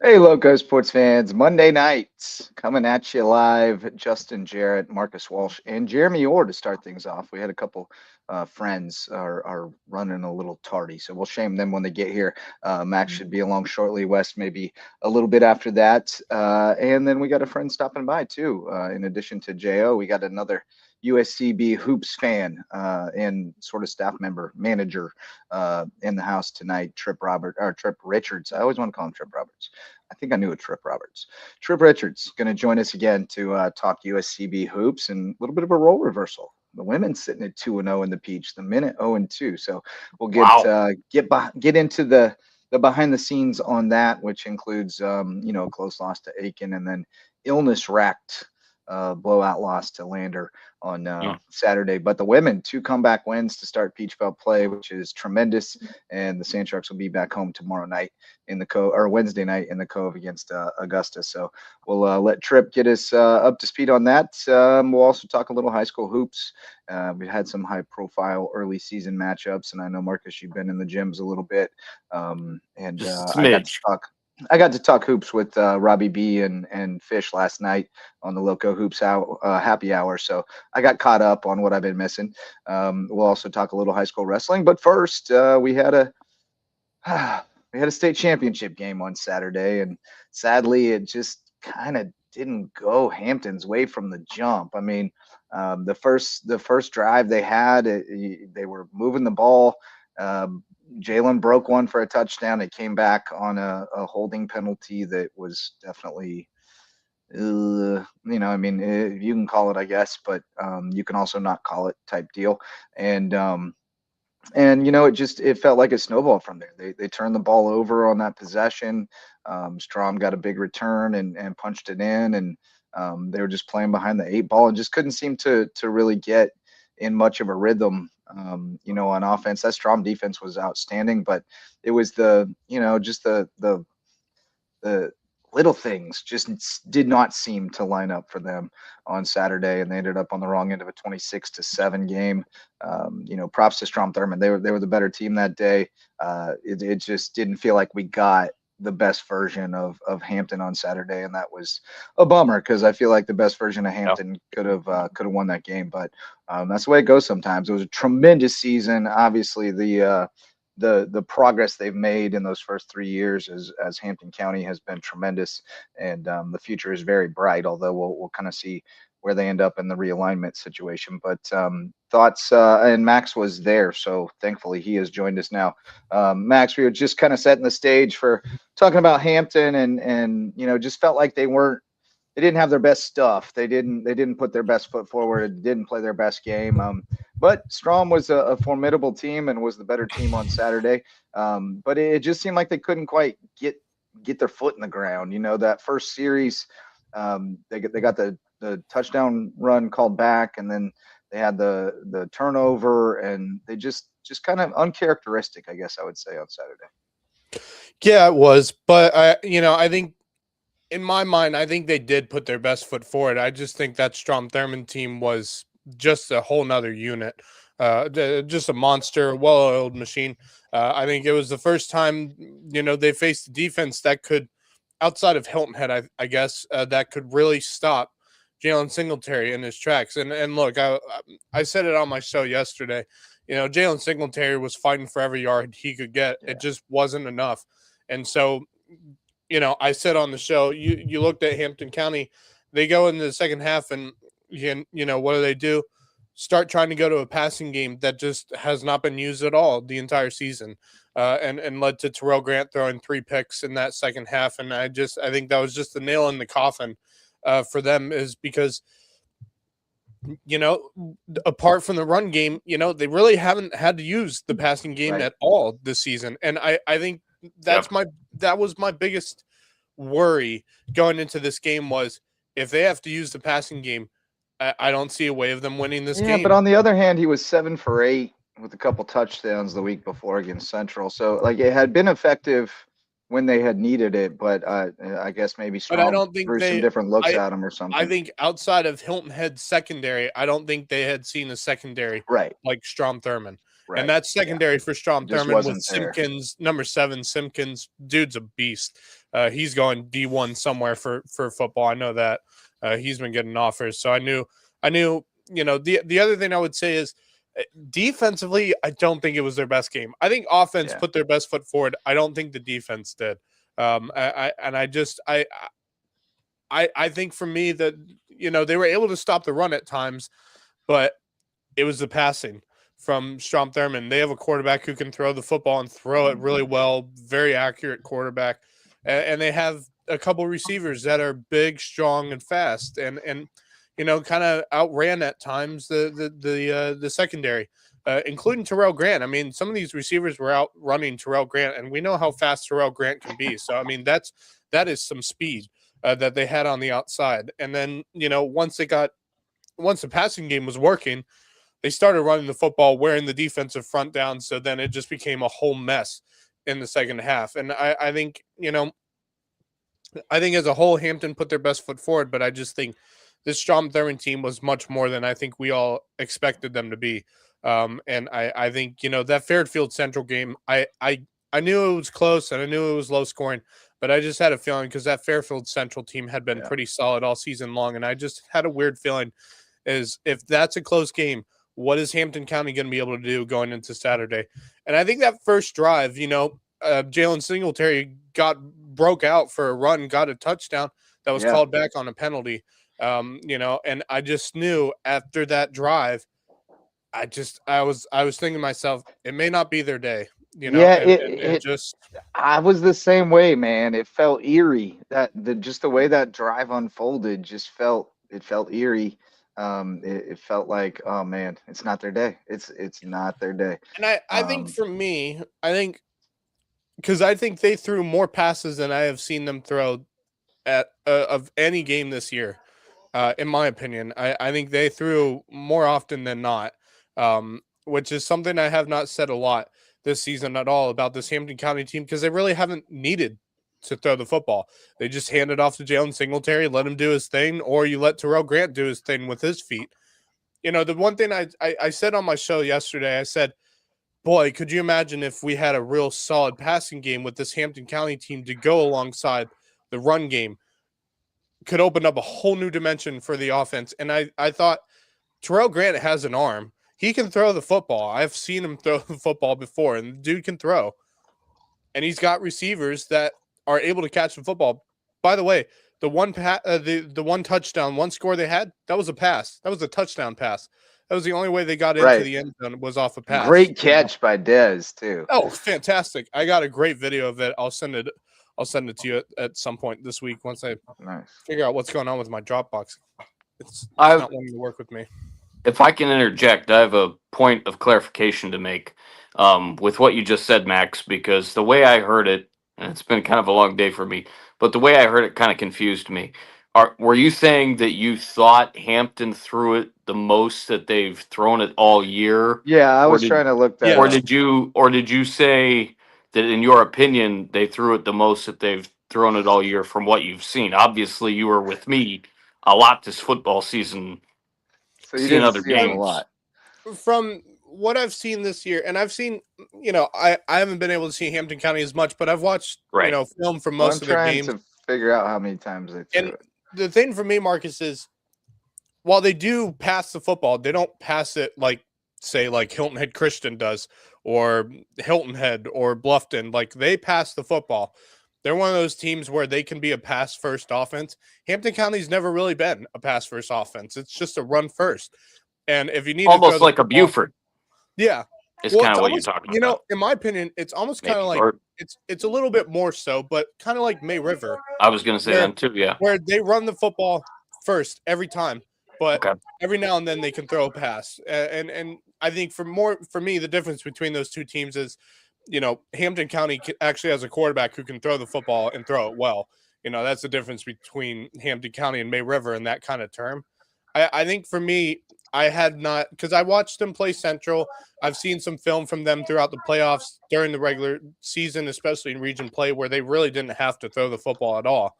Hey, Loco sports fans. Monday nights coming at you live. Justin Jarrett, Marcus Walsh, and Jeremy Orr to start things off. We had a couple friends are running a little tardy, so we'll shame them when they get here. Max should be along shortly. West maybe a little bit after that. And then we got a friend stopping by too. In addition to Jo, we got another USCB hoops fan and sort of staff member, manager in the house tonight. Trip Richards. I always want to call him Trip Roberts. I think I knew a Trip Roberts. Trip Richards going to join us again to talk USCB hoops and a little bit of a role reversal. The women sitting at 2-0 in the Peach, the men at 0-2. So we'll get into the behind the scenes on that, which includes a close loss to Aiken and then illness racked blowout loss to Lander on Saturday. But the women, 2 comeback wins to start Peach Belt play, which is tremendous. And the Sand Sharks will be back home tomorrow night in the Cove, or Wednesday night in the Cove against Augusta. So we'll let Trip get us up to speed on that. We'll also talk a little high school hoops. We had some high profile early season matchups, and I know, Marcus, you've been in the gyms a little bit. I got to talk hoops with Robbie B and Fish last night on the Lowco Hoops happy hour. So I got caught up on what I've been missing. We'll also talk a little high school wrestling. But first, we had a state championship game on Saturday, and sadly, it just kind of didn't go Hampton's way from the jump. I mean, the first drive they had, they were moving the ball. Jalen broke one for a touchdown. It came back on a holding penalty that was definitely, you can call it, I guess, but you can also not call it type deal. And it felt like a snowball from there. They turned the ball over on that possession. Strom got a big return and punched it in, and they were just playing behind the 8 ball and just couldn't seem to really get in much of a rhythm. On offense, that Strom defense was outstanding, but it was the little things just did not seem to line up for them on Saturday, and they ended up on the wrong end of a 26-7 game. Props to Strom Thurmond. They were the better team that day. It just didn't feel like we got the best version of Hampton on Saturday, and that was a bummer because I feel like the best version of Hampton could have won that game. But that's the way it goes sometimes. It was a tremendous season. Obviously, the progress they've made in those first 3 years as Hampton County has been tremendous, and the future is very bright. Although we'll kind of see where they end up in the realignment situation. But thoughts, and Max was there, so thankfully he has joined us now. Max, we were just kind of setting the stage for talking about Hampton, and just felt like they didn't have their best stuff. They didn't put their best foot forward. Didn't play their best game. But Strom was a formidable team and was the better team on Saturday. But it just seemed like they couldn't quite get their foot in the ground. That first series, they got the touchdown run called back, and then they had the turnover, and they just kind of uncharacteristic, I guess I would say, on Saturday. Yeah, it was, but I think in my mind, I think they did put their best foot forward. I just think that Strom Thurmond team was just a whole nother unit, just a monster, well-oiled machine. I think it was the first time, they faced a defense that could, outside of Hilton Head, I guess, that could really stop Jalen Singletary in his tracks. And look, I said it on my show yesterday. Jalen Singletary was fighting for every yard he could get. Yeah. It just wasn't enough. And so, I said on the show, you looked at Hampton County, they go into the second half and, what do? Start trying to go to a passing game that just has not been used at all the entire season, and led to Terrell Grant throwing 3 picks in that second half. And I think that was just the nail in the coffin for them, is because, apart from the run game, they really haven't had to use the passing game at all this season. And I think that was my biggest worry going into this game, was if they have to use the passing game, I don't see a way of them winning this game. Yeah, but on the other hand, he was 7 for 8 with a couple touchdowns the week before against Central. So it had been effective when they had needed it, but I guess maybe Strom threw some different looks at him or something. I think outside of Hilton Head's secondary, I don't think they had seen a secondary like Strom Thurmond. And that secondary for Strom Just Thurmond with wasn't there. Simpkins, number 7, Simpkins, dude's a beast. He's going D1 somewhere for football. I know that. He's been getting offers. So I knew, the other thing I would say is defensively, I don't think it was their best game. I think offense put their best foot forward. I don't think the defense did. I think for me that, they were able to stop the run at times, but it was the passing from Strom Thurmond. They have a quarterback who can throw the football and throw it really well, very accurate quarterback. And they have a couple receivers that are big, strong, and fast, and kind of outran at times the secondary, including Terrell Grant. I mean, some of these receivers were out running Terrell Grant, and we know how fast Terrell Grant can be. So, I mean, that is some speed that they had on the outside. And then, once the passing game was working, they started running the football, wearing the defensive front down. So then it just became a whole mess in the second half. And I think, I think as a whole, Hampton put their best foot forward, but I just think this Strom Thurmond team was much more than I think we all expected them to be. And I think, that Fairfield Central game, I knew it was close and I knew it was low scoring, but I just had a feeling because that Fairfield Central team had been pretty solid all season long. And I just had a weird feeling is if that's a close game, what is Hampton County going to be able to do going into Saturday? And I think that first drive, Jalen Singletary broke out for a run, got a touchdown that was called back on a penalty. And I just knew after that drive, I was thinking to myself, it may not be their day, I was the same way, man. It felt eerie just the way that drive unfolded it felt eerie. It felt like, oh man, it's not their day. It's not their day. And I think for me, because I think they threw more passes than I have seen them throw at of any game this year. In my opinion, I think they threw more often than not, which is something I have not said a lot this season at all about this Hampton County team because they really haven't needed to throw the football. They just hand it off to Jalen Singletary, let him do his thing, or you let Terrell Grant do his thing with his feet. The one thing I said on my show yesterday, I said, boy, could you imagine if we had a real solid passing game with this Hampton County team to go alongside the run game? Could open up a whole new dimension for the offense. And I thought Terrell Grant has an arm. He can throw the football. I've seen him throw the football before, and the dude can throw. And he's got receivers that are able to catch the football. By the way, the one touchdown, one score they had, that was a pass. That was a touchdown pass. That was the only way they got into the end zone was off a pass. Great catch by Dez too. Oh, fantastic! I got a great video of it. I'll send it to you at some point this week once I figure out what's going on with my Dropbox. It's not wanting to work with me. If I can interject, I have a point of clarification to make with what you just said, Max, because the way I heard it, and it's been kind of a long day for me, but the way I heard it kind of confused me. Were you saying that you thought Hampton threw it the most that they've thrown it all year? Yeah, I was trying to look that up. Or did you say that in your opinion they threw it the most that they've thrown it all year from what you've seen? Obviously, you were with me a lot this football season. So you didn't see games. A lot. From what I've seen this year, and I've seen, I haven't been able to see Hampton County as much, but I've watched, film from most of their games. I'm trying to figure out how many times they threw it. The thing for me, Marcus, is while they do pass the football, they don't pass it like Hilton Head Christian does, or Hilton Head or Bluffton. Like, they pass the football. They're one of those teams where they can be a pass-first offense. Hampton County's never really been a pass-first offense. It's just a run-first. And if you need almost like a Buford. Yeah. It's kind of what you're talking about. In my opinion, it's almost kind of like it's a little bit more so, but kind of like May River. I was going to say that too, yeah. Where they run the football first every time, but every now and then they can throw a pass. And I think for me, the difference between those two teams is, Hampton County actually has a quarterback who can throw the football and throw it well. That's the difference between Hampton County and May River in that kind of term. I think for me, I had not, because I watched them play Central. I've seen some film from them throughout the playoffs during the regular season, especially in region play, where they really didn't have to throw the football at all.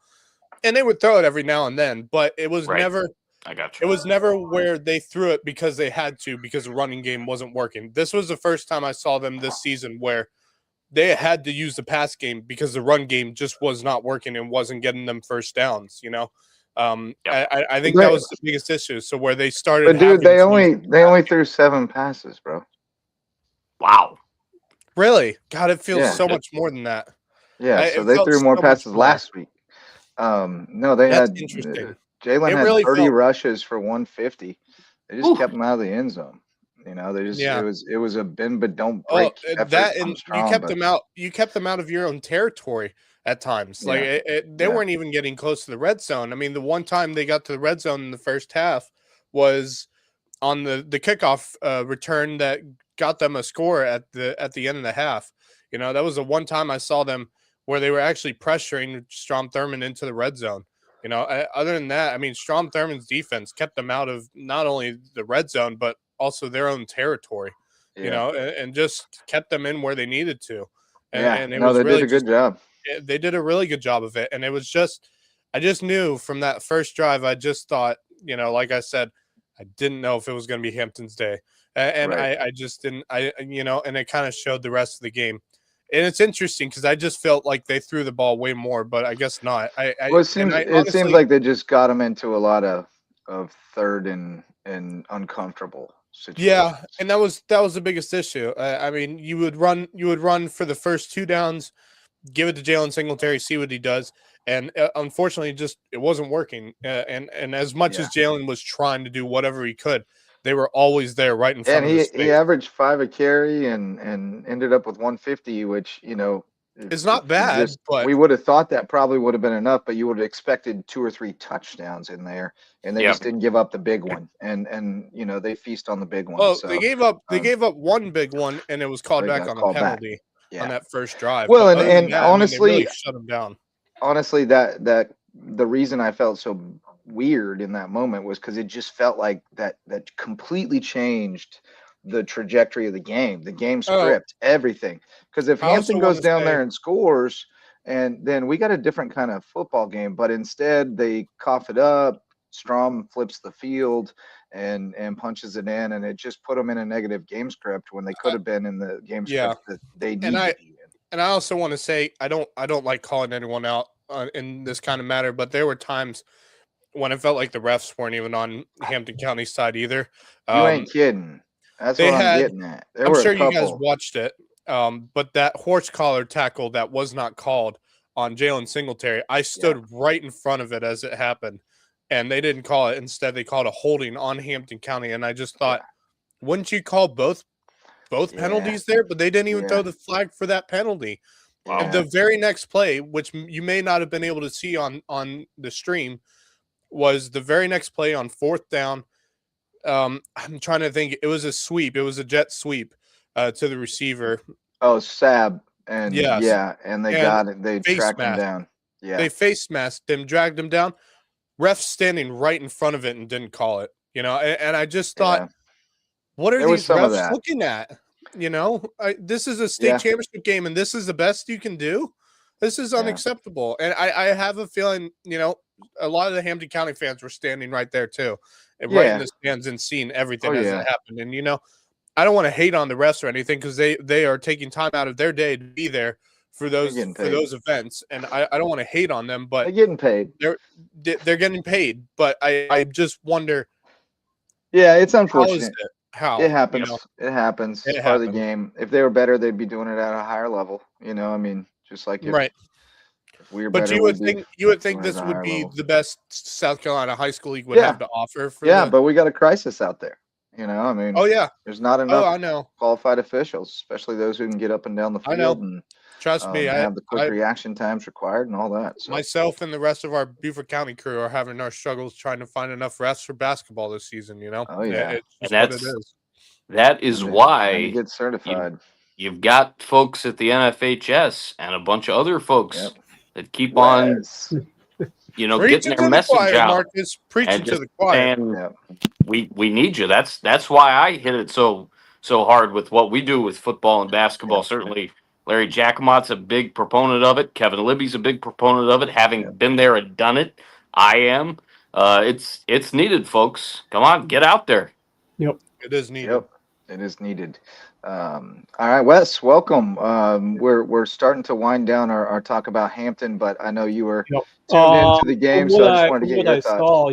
And they would throw it every now and then, but it was never I got It you. was never where they threw it because they had to, because the running game wasn't working. This was the first time I saw them this season where they had to use the pass game because the run game just was not working and wasn't getting them first downs. Yep. I think that was the biggest issue. So where they started, But dude, having they only threw 7 passes, bro. Wow. really, God, it feels Yeah. so much more than that. Yeah, so It they felt threw more so much passes more. last week. No, they That's had interesting. Jalen It had really 30 felt- rushes for 150. They just Ooh. kept him out of the end zone. You know, they just Yeah. it was a bend but don't Oh, break effort that from and Strom, you kept but them out. You kept them out of your own territory at times. Like yeah, they yeah. weren't even getting close to the red zone. I mean, the one time they got to the red zone in the first half was on the kickoff return that got them a score at the end of the half. You know, that was the one time I saw them where they were actually pressuring Strom Thurmond into the red zone. You know, other than that, I mean, Strom Thurmond's defense kept them out of not only the red zone but also their own territory. You Yeah. know, and just kept them in where they needed to. And it No, was they really did a good job. they did a really good job of it. And it was just, I just knew from that first drive, I just thought, you know, like I said, I didn't know if it was going to be Hampton's day. And Right. I just didn't, you know, and it kind of showed the rest of the game. And it's interesting because I just felt like they threw the ball way more, but I guess not. Well, it seems Honestly, like they just got him into a lot of third and uncomfortable situations. yeah, and that was the biggest issue. I mean, you would run for the first 2 downs, give it to Jalen Singletary, see what he does, and unfortunately, just it wasn't working. And as much as Jalen was trying to do whatever he could, they were always there, right in front And of his face. he averaged 5 a carry and ended up with 150, which you know It's not bad, but we would have thought that probably would have been enough, but you would have expected 2 or 3 touchdowns in there, and they Yep. just didn't give up the big one. And you know they feast on the big one. well, So they gave up one big one, and it was called they back got on the called back. penalty Yeah. on that first drive. Well, But other than and that, I mean, they really honestly, shut him down. honestly, that the reason I felt so weird in that moment was because it just felt like that completely changed the trajectory of the game script, everything. Because if I also Hampton goes wanna down say- there and scores, and then we got a different kind of football game, but instead they cough it up. Strom flips the field and punches it in, and it just put them in a negative game script when they could have been in the game Yeah. script that they need And to be in. And I also want to say I don't like calling anyone out in this kind of matter, but there were times when it felt like the refs weren't even on Hampton County's side either. You ain't kidding. That's They what I'm had- getting at. There I'm were sure a you guys couple. watched it, but that horse collar tackle that was not called on Jalen Singletary, I stood right in front of it as it happened, and they didn't call it. Instead, they called a holding on Hampton County, and I just thought, wouldn't you call both penalties there? But they didn't even throw the flag for that penalty. Wow. And the very next play, which you may not have been able to see on the stream, was the very next play on 4th down. I'm trying to think. It was a sweep. It was a jet sweep to the receiver. Oh, Sab. And Yes. and they And got it. They face tracked him mask. down. Yeah. They face masked him, dragged him down. Ref standing right in front of it and didn't call it. You know, and I just thought, what are There was these some of refs that. looking at? You know, this is a state championship game, and this is the best you can do. This is unacceptable. And I have a feeling, you know, a lot of the Hampton County fans were standing right there too, and right in the stands and seeing everything as it happened. And you know, I don't want to hate on the refs or anything because they are taking time out of their day to be there for those events, and I don't want to hate on them, but they're getting paid. They're getting paid, but I just wonder. Yeah, it's unfortunate. How is it? How it happens? You know? It happens. It's It part of the happens. game. If they were better, they'd be doing it at a higher level. You know, I mean, just like if we were but better, you would think doing it this at a would higher be level. the best South Carolina high school league would have to offer. But we got a crisis out there. You know, I mean, there's not enough I know. qualified officials, especially those who can get up and down the field. I know. And Trust me, I have the quick reaction times required and all that. So. Myself and the rest of our Beaufort County crew are having our struggles trying to find enough refs for basketball this season. You know, it's and what it is. That is why you get certified. You've got folks at the NFHS and a bunch of other folks that keep on, you know, getting their message out. Marcus, preaching to the choir. And we need you. That's why I hit it so hard with what we do with football and basketball. Certainly, Larry Jacquemot's a big proponent of it. Kevin Libby's a big proponent of it. Having been there and done it, I am. It's needed, folks. Come on, get out there. It is needed. Yep, it is needed. All right, Wes, welcome. We're starting to wind down our talk about Hampton, but I know you were tuned into the game, so I just wanted to get your thoughts. Saw,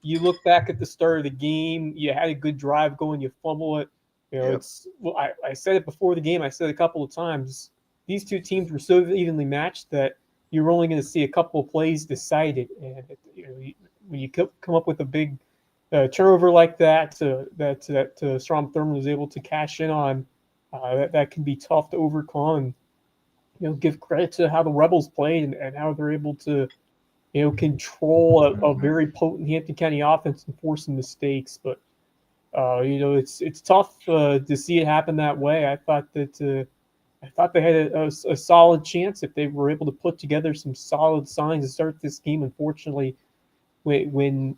you look back at the start of the game, you had a good drive going, you fumble it. It's I said it before the game. I said it a couple of times. These two teams were so evenly matched that you're only going to see a couple of plays decided, and when you come up with a big turnover like that, that Strom Thurmond was able to cash in on, that can be tough to overcome. And give credit to how the Rebels played and how they're able to control a very potent Hampton County offense and force some mistakes. But it's tough to see it happen that way. I thought they had a solid chance if they were able to put together some solid signs to start this game. Unfortunately, when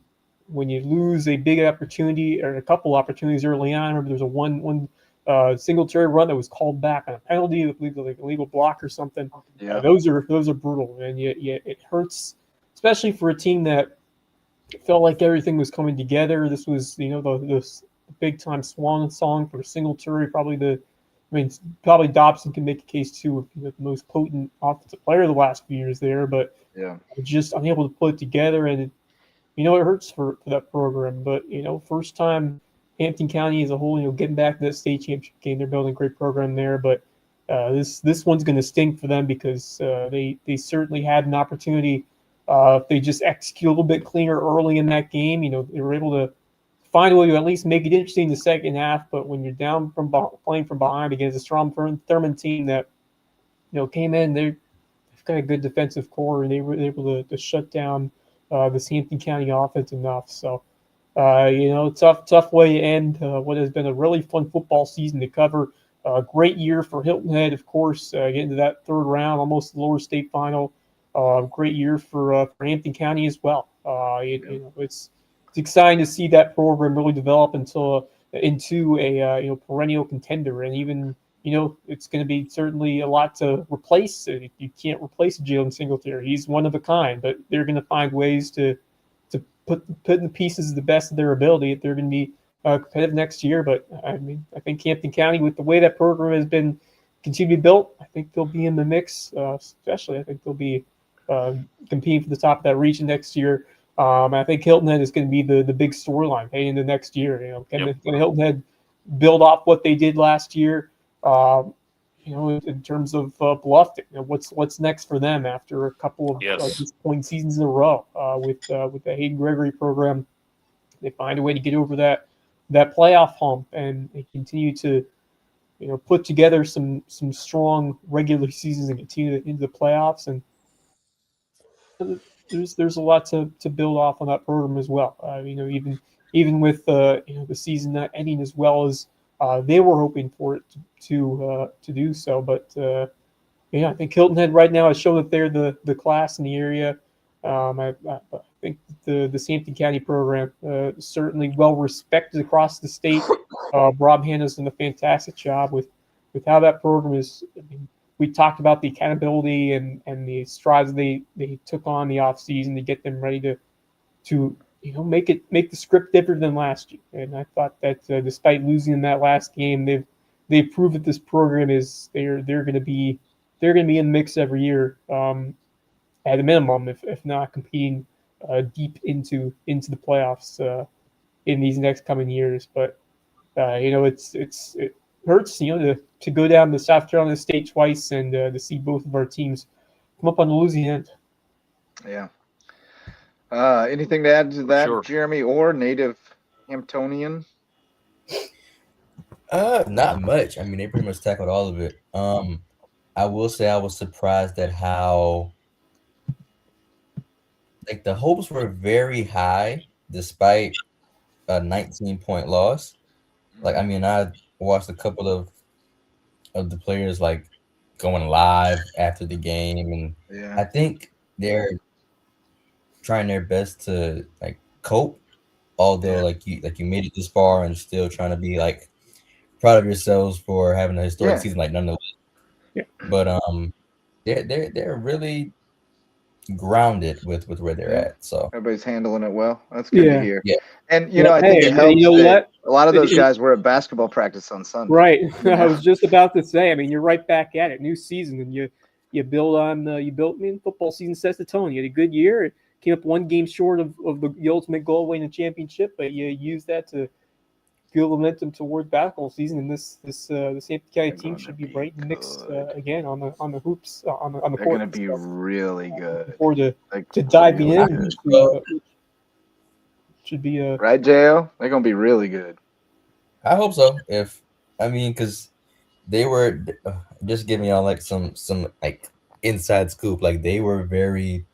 you lose a big opportunity or a couple opportunities early on, I remember there's a one Singletary run that was called back on a penalty, like a legal block or something. Yeah. Those are brutal, and it hurts, especially for a team that felt like everything was coming together. This was the big time swan song for Singletary. Probably Dobson can make a case too, the most potent offensive player of the last few years there, but just unable to put it together, and it hurts for that program. But first time Hampton County as a whole, getting back to that state championship game, they're building a great program there. But this one's going to stink for them because they certainly had an opportunity. If they just execute a little bit cleaner early in that game, they were able to find a way to at least make it interesting in the second half. But when you're down from playing from behind against a strong Thurmond team that came in, they've got a good defensive core, and they were able to shut down this Hampton County offense enough. So. Tough way to end what has been a really fun football season to cover. Great year for Hilton Head, of course, getting to that third round, almost the lower state final. Great year for Hampton County as well. It's exciting to see that program really develop into a perennial contender, and even it's going to be certainly a lot to replace. You can't replace Jalen Singletary; he's one of a kind. But they're going to find ways to put in the pieces the best of their ability if they're going to be competitive next year. But I think Hampton County, with the way that program has been continued to be built, I think they'll be in the mix. Especially, I think they'll be competing for the top of that region next year. I think Hilton Head is going to be the big storyline heading into next year. Can Hilton Head build off what they did last year? In terms of Bluffton, what's next for them after a couple of disappointing seasons in a row with the Hayden Gregory program? They find a way to get over that playoff hump, and they continue to put together some strong regular seasons and continue into the playoffs. And there's a lot to build off on that program as well. Even with the season not ending as well as they were hoping for it to do so. But I think Hilton Head right now has shown that they're the class in the area. I think the Hampton County program certainly well respected across the state. Rob Hanna's done a fantastic job with how that program is. We talked about the accountability and the strides they took on the off season to get them ready to make the script different than last year. And I thought that despite losing in that last game, they've proved that this program is they're going to be in the mix every year, at a minimum, if not competing deep into the playoffs in these next coming years. But it hurts to go down to South Carolina State twice and to see both of our teams come up on the losing end. Yeah. Anything to add to that, Sure. Jeremy, or native Hamptonian? Not much. I mean, they pretty much tackled all of it. I will say I was surprised at how the hopes were very high despite a 19-point loss. I watched a couple of the players going live after the game, and I think they're trying their best to cope. Although you made it this far and still trying to be proud of yourselves for having a historic season nonetheless. Yeah. But they're really grounded with where they're at. So everybody's handling it well. That's good to hear. Yeah. And I think it helps that a lot of those guys were at basketball practice on Sunday. Right. I was just about to say. I mean, you're right back at it. New season, and you build on football season sets the tone. You had a good year. It came up one game short of the ultimate goal, winning the championship, but you use that to feel momentum toward basketball season. And this Hampton County team should be right in the mix again on the hoops on the court. They're going to be really good. Or to diving in, should be right, Jo? They're going to be really good. I hope so. Because they were just give me on like some like inside scoop. Like they were very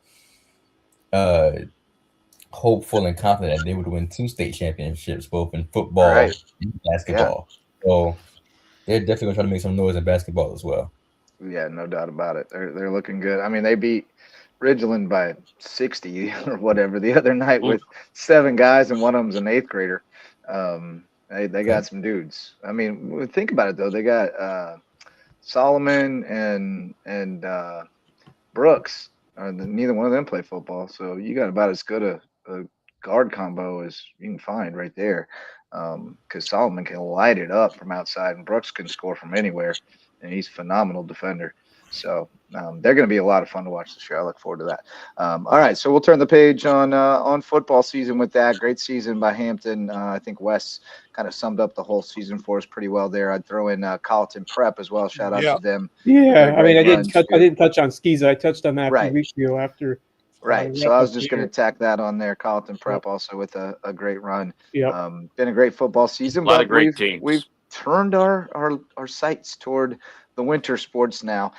hopeful and confident that they would win 2 state championships, both in football and basketball. Yeah. So they're definitely gonna try to make some noise in basketball as well. Yeah, no doubt about it. They're looking good. I mean, they beat Ridgeland by 60 or whatever the other night with 7 guys, and one of them's an 8th grader. They got some dudes. I mean, think about it though. They got Solomon and Brooks. Neither one of them play football, so you got about as good a guard combo as you can find right there. Because Solomon can light it up from outside, and Brooks can score from anywhere, and he's a phenomenal defender. So they're going to be a lot of fun to watch this year. I look forward to that. All right, so we'll turn the page on football season with that. Great season by Hampton. I think Wes kind of summed up the whole season for us pretty well there. I'd throw in Colleton Prep as well. Shout out to them. Yeah, I mean, I didn't touch on Skiza. I touched on that a few weeks ago after. Right, so I was just going to tack that on there. Colleton Prep also with a great run. Yeah, been a great football season. A lot of great teams. We've turned our sights toward the winter sports now.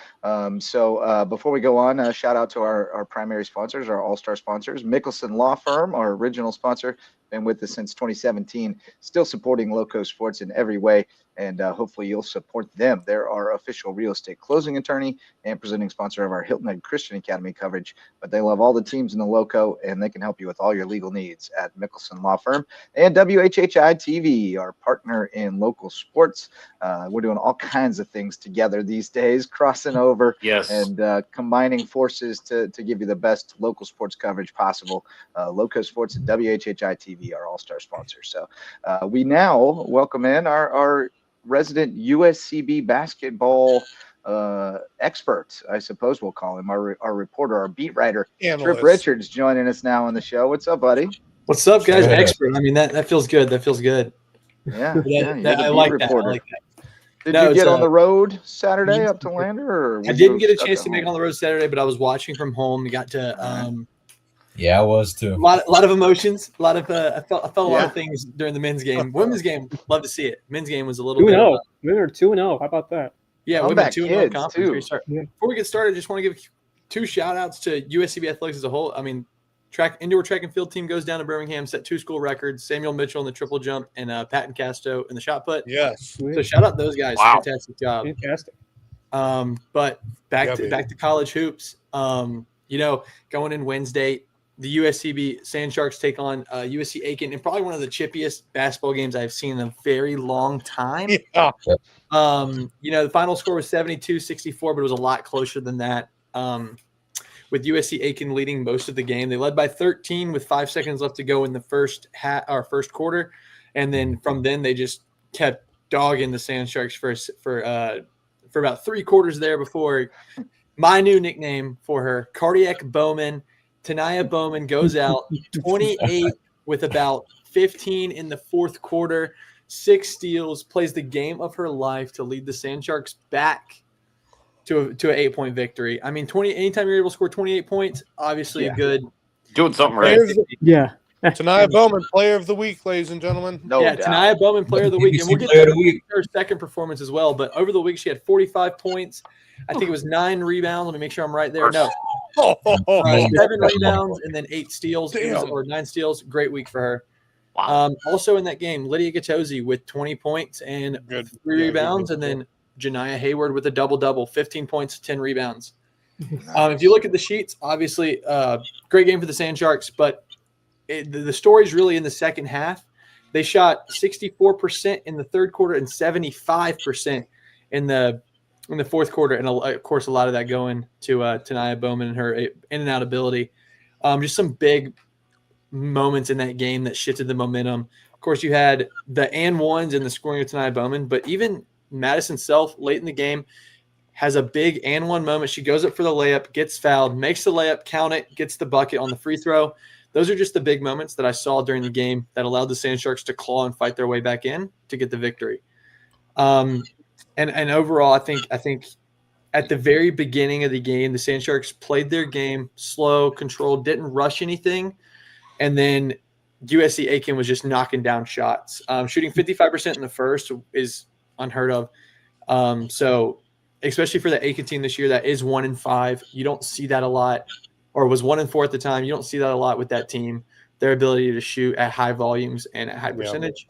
So before we go on, shout out to our primary sponsors, our all-star sponsors, Mickelson Law Firm, our original sponsor, been with us since 2017, still supporting LowcoSports in every way, and hopefully you'll support them. They're our official real estate closing attorney and presenting sponsor of our Hilton Head Christian Academy coverage, but they love all the teams in the Lowco, and they can help you with all your legal needs at Mickelson Law Firm. And WHHI TV, our partner in local sports. We're doing all kinds of things together these days, crossing over and combining forces to give you the best local sports coverage possible. LowcoSports and WHHI TV, our all-star sponsors. So we now welcome in our resident USCB basketball expert, I suppose we'll call him, our reporter, our beat writer, Trip Richards, joining us now on the show. What's up, buddy? What's up, guys? Expert. I mean, that feels good. That feels good. Yeah, I like that. I like that. Did you get on the road Saturday up to Lander? Or I didn't get a chance to make on the road Saturday, but I was watching from home. We got to I was too. A lot of emotions. A lot of I felt a lot of things during the men's game. Women's game, love to see it. Men's game was a little 2-0. Women are 2-0. How about that? Yeah, women 2-0 conference. Before we get started, I just want to give 2 shout outs to USCB athletics as a whole. I mean, indoor track and field team goes down to Birmingham, set 2 school records. Samuel Mitchell in the triple jump and Patton Casto in the shot put. Yes. So shout out those guys. Wow. Fantastic job. Fantastic. But back to college hoops. Going in Wednesday, the USCB Sand Sharks take on USC Aiken in probably one of the chippiest basketball games I've seen in a very long time. Yeah. The final score was 72-64, but it was a lot closer than that. With USC Aiken leading most of the game. They led by 13 with 5 seconds left to go in the first quarter. And then from then they just kept dogging the Sand Sharks for about 3 quarters there before my new nickname for her, Cardiac Bowman. Tanaya Bowman goes out 28 with about 15 in the fourth quarter, 6 steals, plays the game of her life to lead the Sand Sharks back to an 8-point victory. I mean, anytime you're able to score 28 points, obviously a good. Doing something right. Yeah. Tanaya Bowman, player of the week, ladies and gentlemen. Tanaya Bowman, player of the week. And we'll get to her second performance as well. But over the week, she had 45 points. I think it was 9 rebounds. Let me make sure I'm right there. No. 7 rebounds and then 8 steals or 9 steals. Great week for her. Wow. Also in that game, Lydia Gattosi with 20 points and 3 rebounds, and then Janiah Hayward with a double-double, 15 points, 10 rebounds. Nice. If you look at the sheets, obviously great game for the Sand Sharks, but the story's really in the second half. They shot 64% in the third quarter and 75% in the in the fourth quarter, and of course a lot of that going to Tanaya Bowman and her in and out ability. Just some big moments in that game that shifted the momentum. Of course, you had the and ones and the scoring of Tanaya Bowman, but even Madison Self late in the game has a big and one moment. She goes up for the layup, gets fouled, makes the layup, count it, gets the bucket on the free throw. Those are just the big moments that I saw during the game that allowed the Sand Sharks to claw and fight their way back in to get the victory. And overall, I think at the very beginning of the game, the Sand Sharks played their game slow, controlled, didn't rush anything, and then USC Aiken was just knocking down shots. Shooting 55% in the first is unheard of. So especially for the Aiken team this year, that is 1-5. You don't see that a lot, or was 1-4 at the time. You don't see that a lot with that team, their ability to shoot at high volumes and at high percentage.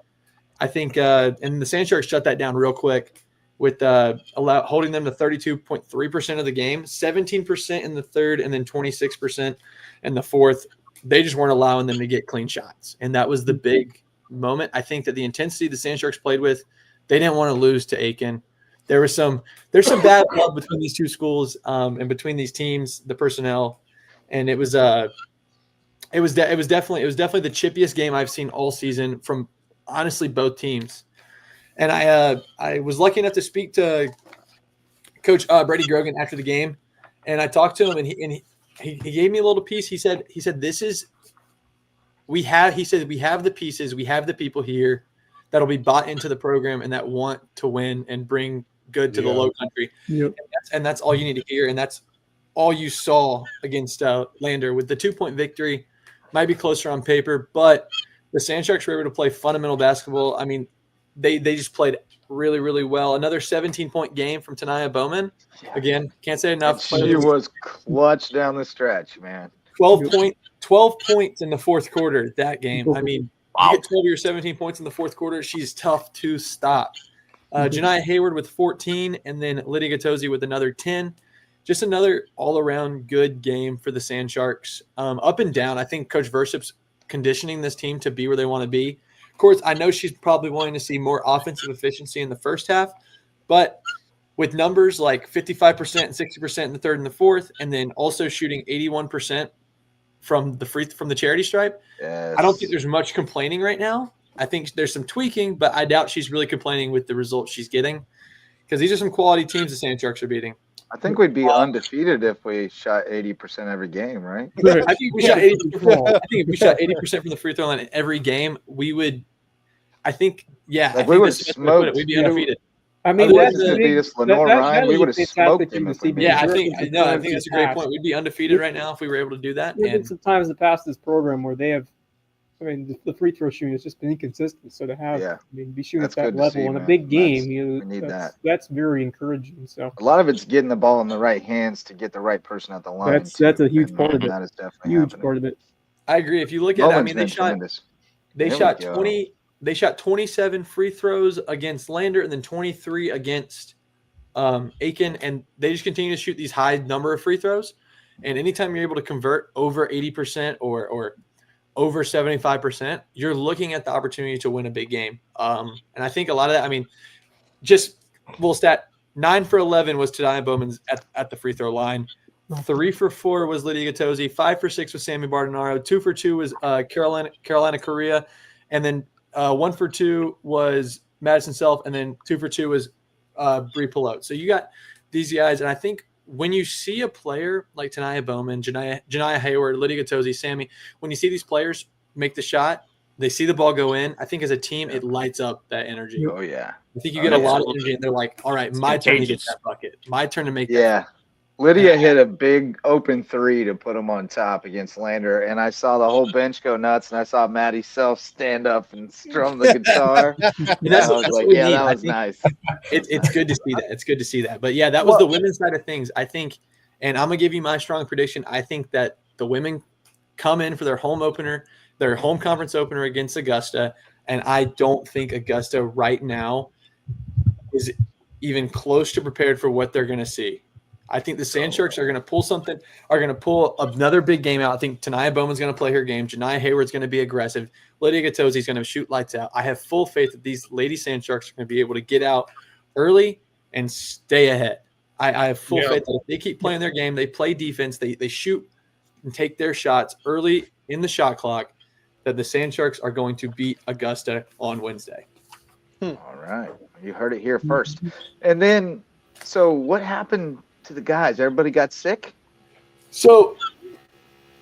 I think, and the Sand Sharks shut that down real quick with holding them to 32.3% of the game, 17% in the third, and then 26% in the fourth. They just weren't allowing them to get clean shots, and that was the big moment. I think that the intensity the Sand Sharks played with, they didn't want to lose to Aiken. There's some bad blood between these two schools and between these teams, the personnel, and it was definitely the chippiest game I've seen all season from honestly both teams. And I was lucky enough to speak to Coach Brady Grogan after the game, and I talked to him, and he gave me a little piece. He said we have the pieces, we have the people here that'll be bought into the program and that want to win and bring good to the Lowcountry. Yep. And that's all you need to hear, and that's all you saw against Lander with the 2-point victory. Might be closer on paper, but the Sand Sharks were able to play fundamental basketball. I mean, they just played really, really well. Another 17-point game from Tanaya Bowman. Again, can't say enough. She was clutch down the stretch, man. 12 points in the fourth quarter that game. I mean, you get 12 or 17 points in the fourth quarter, she's tough to stop. Janiah Hayward with 14, and then Lydia Gattosi with another 10. Just another all-around good game for the Sand Sharks. Up and down, I think Coach Versip's conditioning this team to be where they want to be. Of course, I know she's probably wanting to see more offensive efficiency in the first half, but with numbers like 55% and 60% in the third and the fourth, and then also shooting 81% from the charity stripe, yes. I don't think there's much complaining right now. I think there's some tweaking, but I doubt she's really complaining with the results she's getting, because these are some quality teams the Sand Sharks are beating. I think we'd be undefeated if we shot 80% every game, right? I think we shot 80%. I think if we shot 80% from the free throw line in every game, we would. I think, yeah, like we would smoke. We'd be undefeated. I mean, we would have smoked them. Yeah, I think that's a great point. We'd be undefeated right now if we were able to do that. There's been some times in the past this program where they have. I mean, the free throw shooting has just been inconsistent. So to have, be shooting at that level in a big game, that's very encouraging. So a lot of it's getting the ball in the right hands to get the right person at the line. That's a huge part of it. That is definitely huge part of it. I agree. If you look at it, I mean, they shot 27 free throws against Lander and then 23 against Aiken, and they just continue to shoot these high number of free throws. And anytime you're able to convert over 80% or over 75%, you're looking at the opportunity to win a big game. And I think a lot of that, I mean, just little stat, 9 for 11 was Tanaya Bowman's at the free throw line. 3 for 4 was Lydia Gattosi. 5 for 6 was Sammy Bardonaro. 2 for 2 was Carolina Correa. And then 1 for 2 was Madison Self. And then 2 for 2 was Bree Pilote. So you got these guys. And I think when you see a player like Tanaya Bowman, Janiah Hayward, Lydia Gattosi, Sammy, when you see these players make the shot, they see the ball go in, I think as a team, it lights up that energy. Oh, yeah. I think you get a lot of energy, and they're like, all right, my turn to get that bucket. My turn to make that. Yeah. Lydia hit a big open 3 to put them on top against Lander, and I saw the whole bench go nuts, and I saw Maddie Self stand up and strum the guitar. I was like, yeah, that was nice. It's good to see that. It's good to see that. But, yeah, that was the women's side of things. I think, and I'm going to give you my strong prediction, I think that the women come in for their home opener, their home conference opener against Augusta, and I don't think Augusta right now is even close to prepared for what they're going to see. I think the Sand Sharks are going to pull another big game out. I think Tanaya Bowman's going to play her game. Janiah Hayward's going to be aggressive. Lydia Gattosi's going to shoot lights out. I have full faith that these Lady Sand Sharks are going to be able to get out early and stay ahead. I have full faith that if they keep playing their game, they play defense, they shoot and take their shots early in the shot clock, that the Sand Sharks are going to beat Augusta on Wednesday. All right. You heard it here first. And then, so what happened to the guys? Everybody got sick? So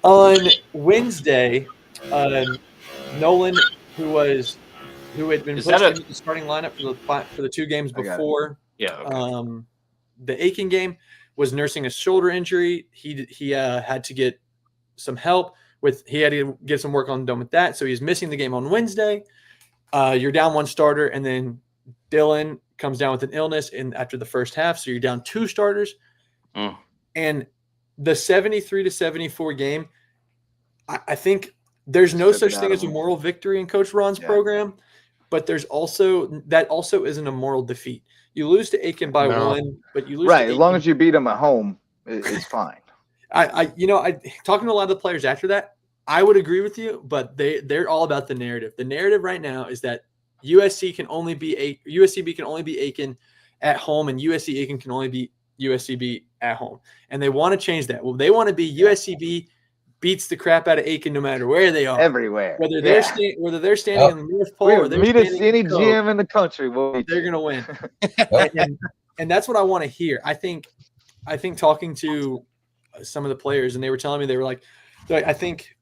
on Wednesday, Nolan, who had been pushed into the starting lineup for the 2 games before the Aiken game, was nursing a shoulder injury. He had to get some help he had to get some work on done with that. So he's missing the game on Wednesday. You're down 1 starter, and then Dylan comes down with an illness after the first half. So you're down 2 starters. And the 73-74 game, I think there's no such thing as a moral victory in Coach Ron's program, but that also isn't a moral defeat. You lose to Aiken by 1, but you lose right. To as long as you beat them at home, it's fine. I talking to a lot of the players after that, I would agree with you, but they're all about the narrative. The narrative right now is that USCB can only be Aiken at home, and Aiken can only be USCB at home, and they want to change that. Well, they want to be USCB beats the crap out of Aiken no matter where they are, everywhere. Whether they're standing in the North Pole or they're meet us standing any in the GM in the country, they're gonna win. and that's what I want to hear. I think talking to some of the players, and they were telling me, they were like, I think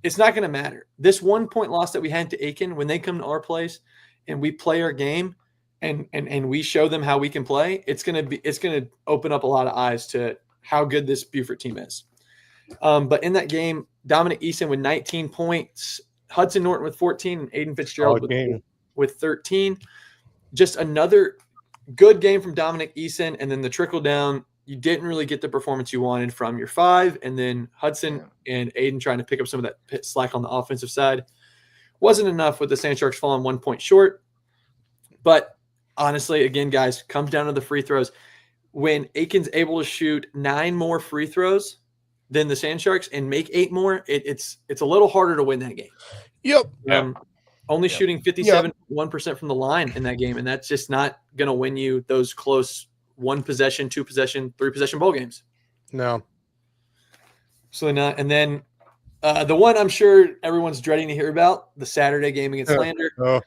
it's not going to matter. This 1-point loss that we had to Aiken, when they come to our place and we play our game and we show them how we can play, it's going to open up a lot of eyes to how good this Beaufort team is. But in that game, Dominic Eason with 19 points, Hudson Norton with 14, and Aiden Fitzgerald with 13. Just another good game from Dominic Eason, and then the trickle down. You didn't really get the performance you wanted from your 5, and then Hudson and Aiden trying to pick up some of that slack on the offensive side. Wasn't enough with the Sand Sharks falling 1 point short. But honestly, again, guys, comes down to the free throws. When Aiken's able to shoot 9 more free throws than the Sand Sharks and make 8 more, it's a little harder to win that game. Only shooting 57.1% from the line in that game, and that's just not going to win you those close 1 possession, 2 possession, 3 possession bowl games. No. So not. And then the one I'm sure everyone's dreading to hear about, the Saturday game against Lander. The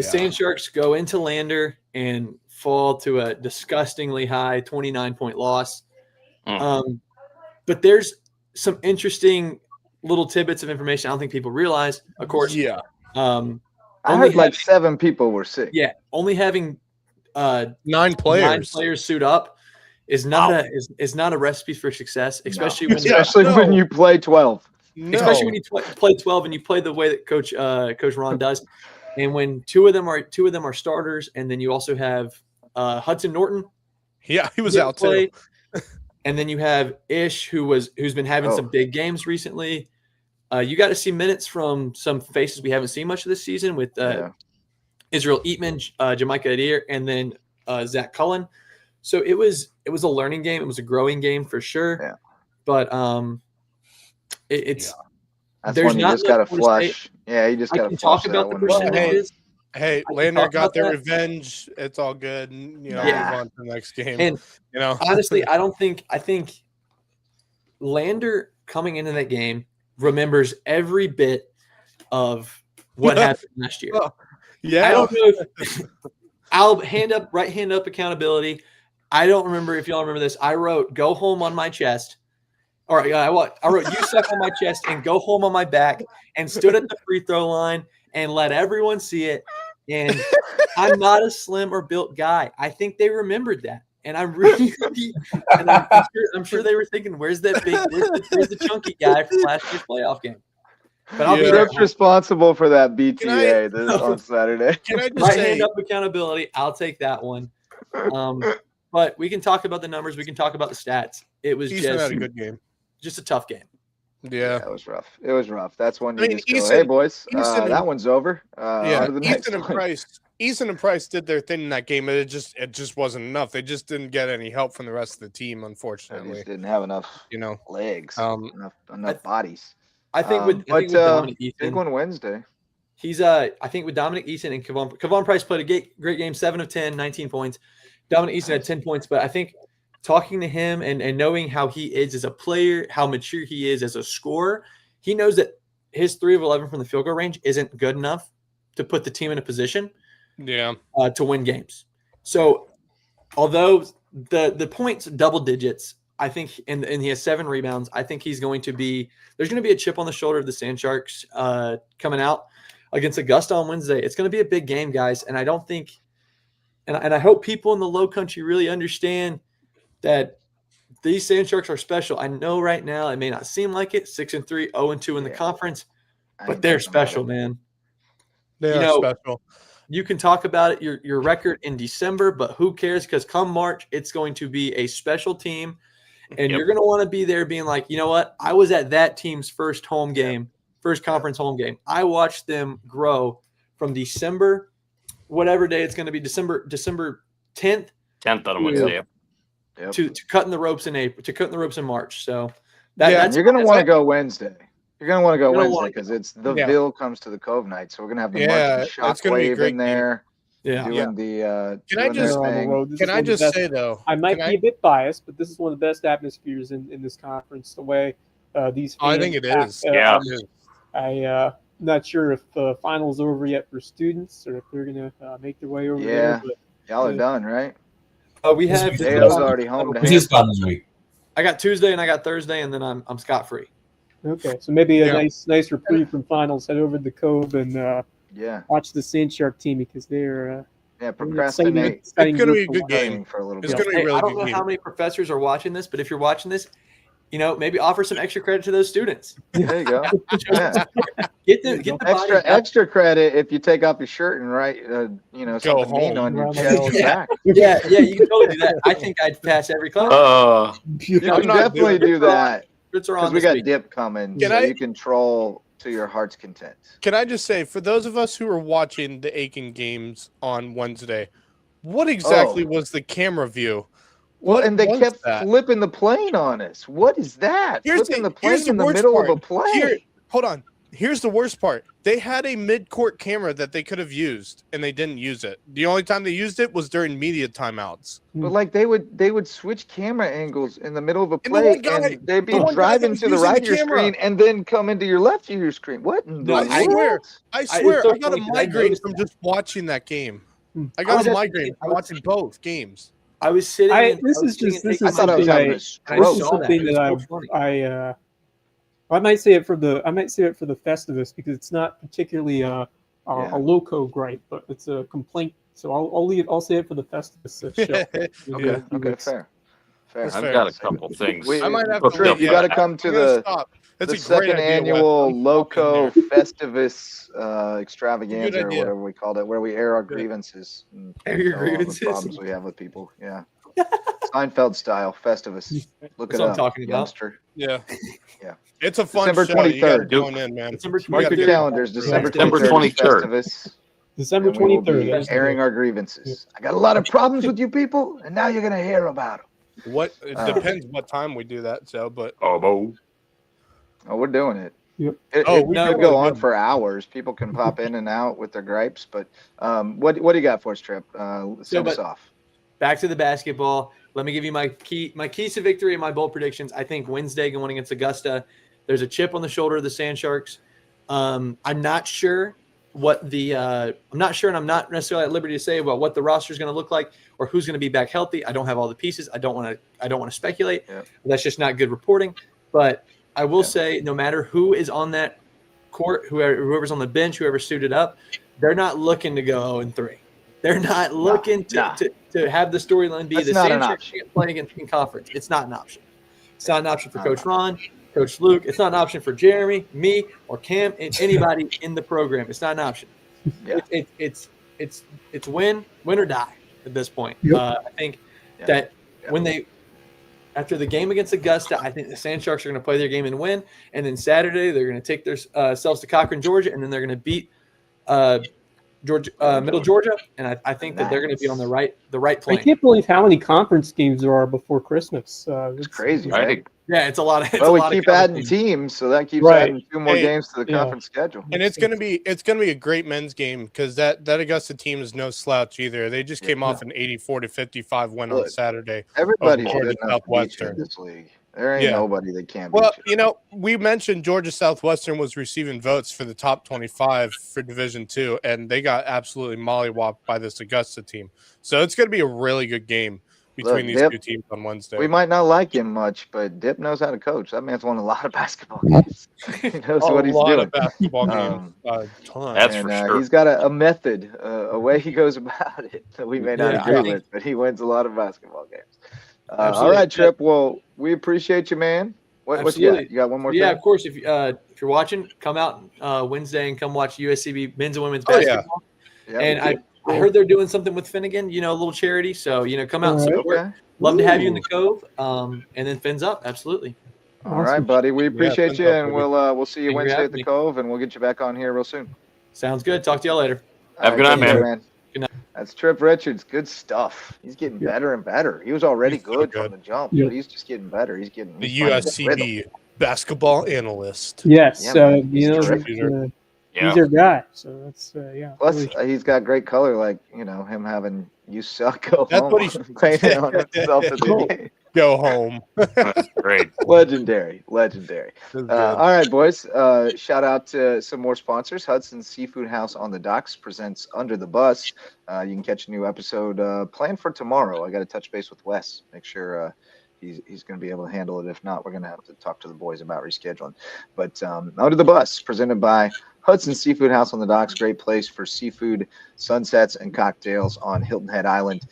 Sand Sharks go into Lander and fall to a disgustingly high 29-point loss. But there's some interesting little tidbits of information I don't think people realize. Of course, I heard like 7 people were sick. Yeah, only having 9 players suit up is not a recipe for success, especially when you play 12. Especially when you play 12 and you play the way that Coach Ron does, and when two of them are starters, and then you also have Hudson Norton. Yeah, he was out too. And then you have Ish, who's been having some big games recently. You got to see minutes from some faces we haven't seen much of this season with Israel Eatman, Jamaica Adair, and then Zach Cullen. So it was a learning game. It was a growing game for sure. Yeah. But it's that's one you just got to flush. Yeah, you just got to talk about the percentages. Hey, Lander got their revenge. It's all good. And, move on to the next game. And honestly, I think Lander coming into that game remembers every bit of what happened last year. Yeah. I don't know if I'll right hand up accountability. I don't remember if y'all remember this. I wrote "go home" on my chest. All right, I wrote "you suck" on my chest and "go home" on my back, and stood at the free throw line and let everyone see it. And I'm not a slim or built guy. I think they remembered that. And I'm sure they were thinking, where's the chunky guy from last year's playoff game? But I'll be responsible for that BTA on Saturday. Can I just right hand up accountability? I'll take that one. But we can talk about the numbers. We can talk about the stats. It was Easton had a good game. Just a tough game. Yeah, it was rough. It was rough. That's one you just go, hey boys, that one's over. Easton and Price did their thing in that game, and it just wasn't enough. They just didn't get any help from the rest of the team, unfortunately. They just didn't have enough, legs, enough bodies. I think with Dominic Eason, big one Wednesday. He's I think with Dominic Eason and Kevon Price played a great game, 7 of 10, 19 points. Dominic Easton had 10 points, but I think talking to him and knowing how he is as a player, how mature he is as a scorer, he knows that his 3 of 11 from the field goal range isn't good enough to put the team in a position to win games. So although the points double digits, I think, and he has 7 rebounds, I think there's going to be a chip on the shoulder of the Sand Sharks coming out against Augusta on Wednesday. It's going to be a big game, guys, and I don't think and I hope people in the Low Country really understand that these Sand Sharks are special. I know right now it may not seem like it, 6-3, 0-2 in the conference, but they're special, man. They are special. You can talk about it, your record in December, but who cares? Because come March, it's going to be a special team, and you're going to want to be there being like, you know what? I was at that team's first home game, first conference home game. I watched them grow from December, whatever day it's going to be, December 10th. 10th on Wednesday. To cutting the ropes in April, to cutting the ropes in March. So you're going to want to go Wednesday. You're going to want to go Wednesday because it's the Ville comes to the Cove night. So we're going to have the March Shockwave in there. Doing the can I just say though, I might be a bit biased, but this is one of the best atmospheres in this conference. The way these fans I think it is. I'm not sure if the final's over yet for students or if they're going to make their way over there. But, y'all are done, right? We have Dayo's already home. I got Tuesday and I got Thursday, and then I'm scot free. Okay, so maybe a nice reprieve from finals. Head over to the Cove and watch the Sand Shark team because they're procrastinate. It's going to be a good game for a little bit. bit. I don't know how many professors are watching this, but if you're watching this, maybe offer some extra credit to those students. There you go. Get the extra credit if you take off your shirt and write, something mean on your chest back. Yeah, you can totally do that. I think I'd pass every class. You can definitely do that because we got dip coming, you can troll to your heart's content. Can I just say, for those of us who are watching the Aiken games on Wednesday, what exactly was the camera view? And they kept flipping the plane on us. What is that? Flipping the plane in the middle of a play. Hold on. Here's the worst part. They had a mid-court camera that they could have used, and they didn't use it. The only time they used it was during media timeouts. But they would switch camera angles in the middle of a play, and they'd be driving to the right of your screen and then come into your left of your screen. What? I swear, I got a migraine from just watching that game. I got a migraine from watching both games. I was sitting. This is something that I might say it for the Festivus because it's not particularly a Lowco gripe, but it's a complaint. So I'll say it for the Festivus show. Okay, fair. I've got a couple things. I might have to. You got to come to the second annual Lowco Festivus extravaganza or whatever we called it, where we air our grievances. Air your grievances. The problems we have with people. Yeah. Seinfeld style Festivus. Look it up. That's what I'm talking about. Youngster. Yeah. Yeah. It's a fun December show. 23rd. You got it going in, man. Mark your calendars. December 23rd. Festivus. December 23rd. Airing our grievances. I got a lot of problems with you people, and now you're going to hear about them. It depends what time we do that, but we're doing it. Yep. We could go on for hours. People can pop in and out with their gripes, but what do you got for us, Trip? Send us off. Back to the basketball. Let me give you my keys to victory and my bold predictions. I think Wednesday going against Augusta, there's a chip on the shoulder of the Sand Sharks. I'm not sure and I'm not necessarily at liberty to say about what the roster is going to look like or who's going to be back healthy. I don't have all the pieces. I don't want to speculate. Yeah. That's just not good reporting. But I will say, no matter who is on that court, whoever's on the bench, whoever suited up, they're not looking to go 0-3. They're not looking to have the storyline be the Sand Sharks playing in conference. It's not an option. It's not an option for Coach Ron, Coach Luke. It's not an option for Jeremy, me, or Cam, and anybody in the program. It's not an option. Yeah. It's win or die at this point. Yep. I think that when after the game against Augusta, I think the Sand Sharks are going to play their game and win. And then Saturday, they're going to take their selves to Cochran, Georgia, and then they're going to beat Middle Georgia. And I think that they're going to be on the right plane. I can't believe how many conference games there are before Christmas. It's crazy, right? Yeah, it's a lot. It's Well, a we lot keep of adding teams, so that keeps Right. adding 2 more Hey, games to the yeah. conference schedule. And it's gonna be a great men's game because that Augusta team is no slouch either. They just came off an 84-55 win on Look, Saturday. Everybody's Georgia good enough to beat you in Southwestern. this league. There ain't Yeah. nobody that can't Well, beat you. you know, we mentioned Georgia Southwestern was receiving votes for the top 25 for Division II, and they got absolutely mollywopped by this Augusta team. So it's going to be a really good game between these Dip, two teams on Wednesday. We might not like him much, but Dip knows how to coach. That man's won a lot of basketball games. He knows what he's lot doing. of basketball games. Ton. That's And for sure. he's got a method, a way he goes about it that we may not Yeah, I agree think- with, but he wins a lot of basketball games. All Absolutely. right, Trip. Well, we appreciate you, man. What you got? Absolutely. You got one more Yeah, thing? of course. If you're watching, come out Wednesday and come watch USCB men's and women's Oh, yeah. basketball. Yeah, And I heard they're doing something with Finnegan, a little charity. So come out and All right. support. okay. Love to have you in the Cove. And then Fins up, absolutely. All right, buddy. We appreciate thanks, you, and baby. we'll see you Thank you for Wednesday at having the me. Cove, and we'll get you back on here real soon. Sounds good. Talk to y'all later. Have a good All night, right, take man. care, Good night. That's Trip Richards. Good stuff. He's getting better and better. He was already He's so good good. from the jump, Yeah. but he's just getting better. He's The finding his rhythm. USCB basketball analyst. Yes. Yeah, So man, he's terrific. he's Yeah. their guy. So that's Plus, really- he's got great color, like him having "you suck, go That's home" what he's- painted on himself at the game. Go home. That's great. Legendary. That's good. All right, boys. Shout out to some more sponsors. Hudson's Seafood House on the Docks presents Under the Bus. You can catch a new episode planned for tomorrow. I got to touch base with Wes. Make sure he's going to be able to handle it. If not, we're going to have to talk to the boys about rescheduling. But Under the Bus, presented by Hudson's Seafood House on the Docks. Great place for seafood, sunsets, and cocktails on Hilton Head Island.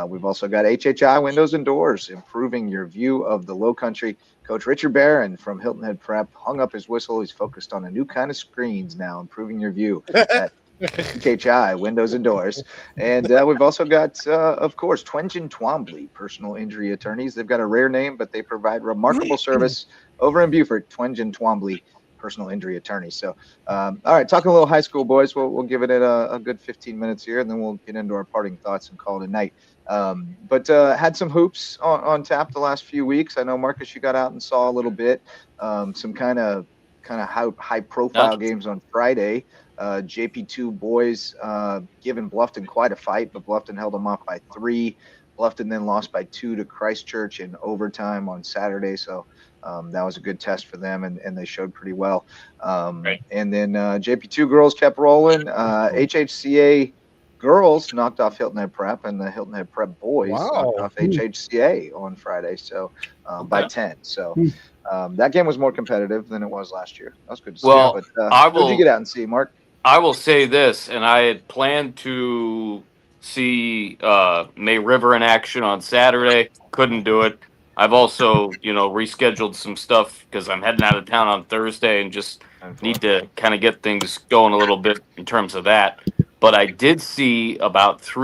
We've also got HHI Windows and Doors, improving your view of the Lowcountry. Coach Richard Barron from Hilton Head Prep hung up his whistle. He's focused on a new kind of screens now, improving your view at HHI Windows and Doors. And we've also got, of course, Twenge and Twombly, personal injury attorneys. They've got a rare name, but they provide remarkable service over in Beaufort. Twenge and Twombly, personal injury attorney. So, all right, talking a little high school, boys. We'll give it a good 15 minutes here, and then we'll get into our parting thoughts and call it a night. But had some hoops on tap the last few weeks. I know, Marcus, you got out and saw a little bit. Some kind of high profile games on Friday. JP2 boys giving Bluffton quite a fight, but Bluffton held them off by 3. Bluffton then lost by 2 to Christchurch in overtime on Saturday. So that was a good test for them, and they showed pretty well. Right. And then JP2 girls kept rolling. HHCA girls knocked off Hilton Head Prep, and the Hilton Head Prep boys knocked off HHCA on Friday, so by 10. So that game was more competitive than it was last year. That was good to see. Well, but I what did you get out and see, Mark? I will say this, and I had planned to see May River in action on Saturday. Couldn't do it. I've also, rescheduled some stuff because I'm heading out of town on Thursday and just need to kind of get things going a little bit in terms of that. But I did see about a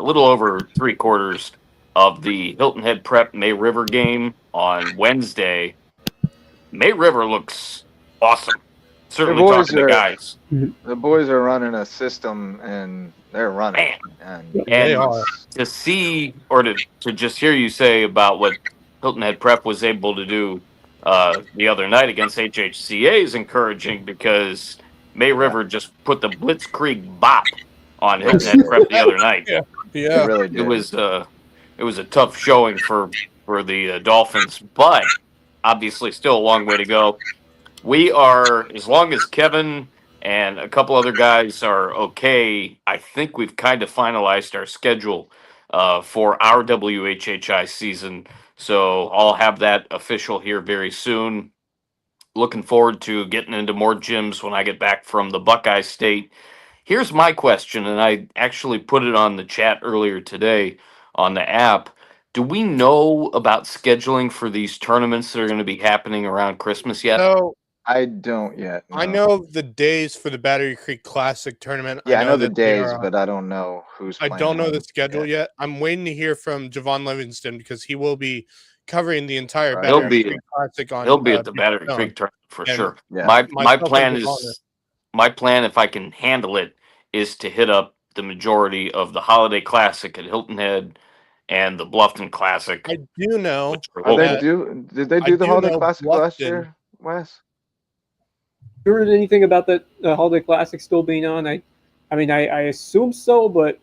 little over 3/4 of the Hilton Head Prep May River game on Wednesday. May River looks awesome. Certainly talking to guys. The boys are running a system, and they're running. And They are. To see or to just hear you say about what Hilton Head Prep was able to do the other night against HHCA is encouraging because May River just put the Blitzkrieg bop on Hilton Head Prep the other night. Yeah. they really did. It was a tough showing for the Dolphins, but obviously still a long way to go. We are, as long as Kevin and a couple other guys are okay, I think we've kind of finalized our schedule for our WHHI season. So I'll have that official here very soon. Looking forward to getting into more gyms when I get back from the Buckeye State. Here's my question, and I actually put it on the chat earlier today on the app. Do we know about scheduling for these tournaments that are going to be happening around Christmas yet? So I don't yet. No. I know the days for the Battery Creek Classic tournament. Yeah, I know the that they days, are- but I don't know who's. I don't know the schedule yet. yet. I'm waiting to hear from Javon Livingston because he will be covering the entire Right. Battery He'll be- Creek Classic on. He'll be at the Big Battery Stone. Creek tournament for And sure. Yeah. My myself plan and Javon is if I can handle it, is to hit up the majority of the Holiday Classic at Hilton Head and the Bluffton Classic. I do know. which are Did local. they do the do Holiday know Classic last Bluffton- year, Wes? You heard anything about that Holiday Classic still being on? I mean, I assume so, but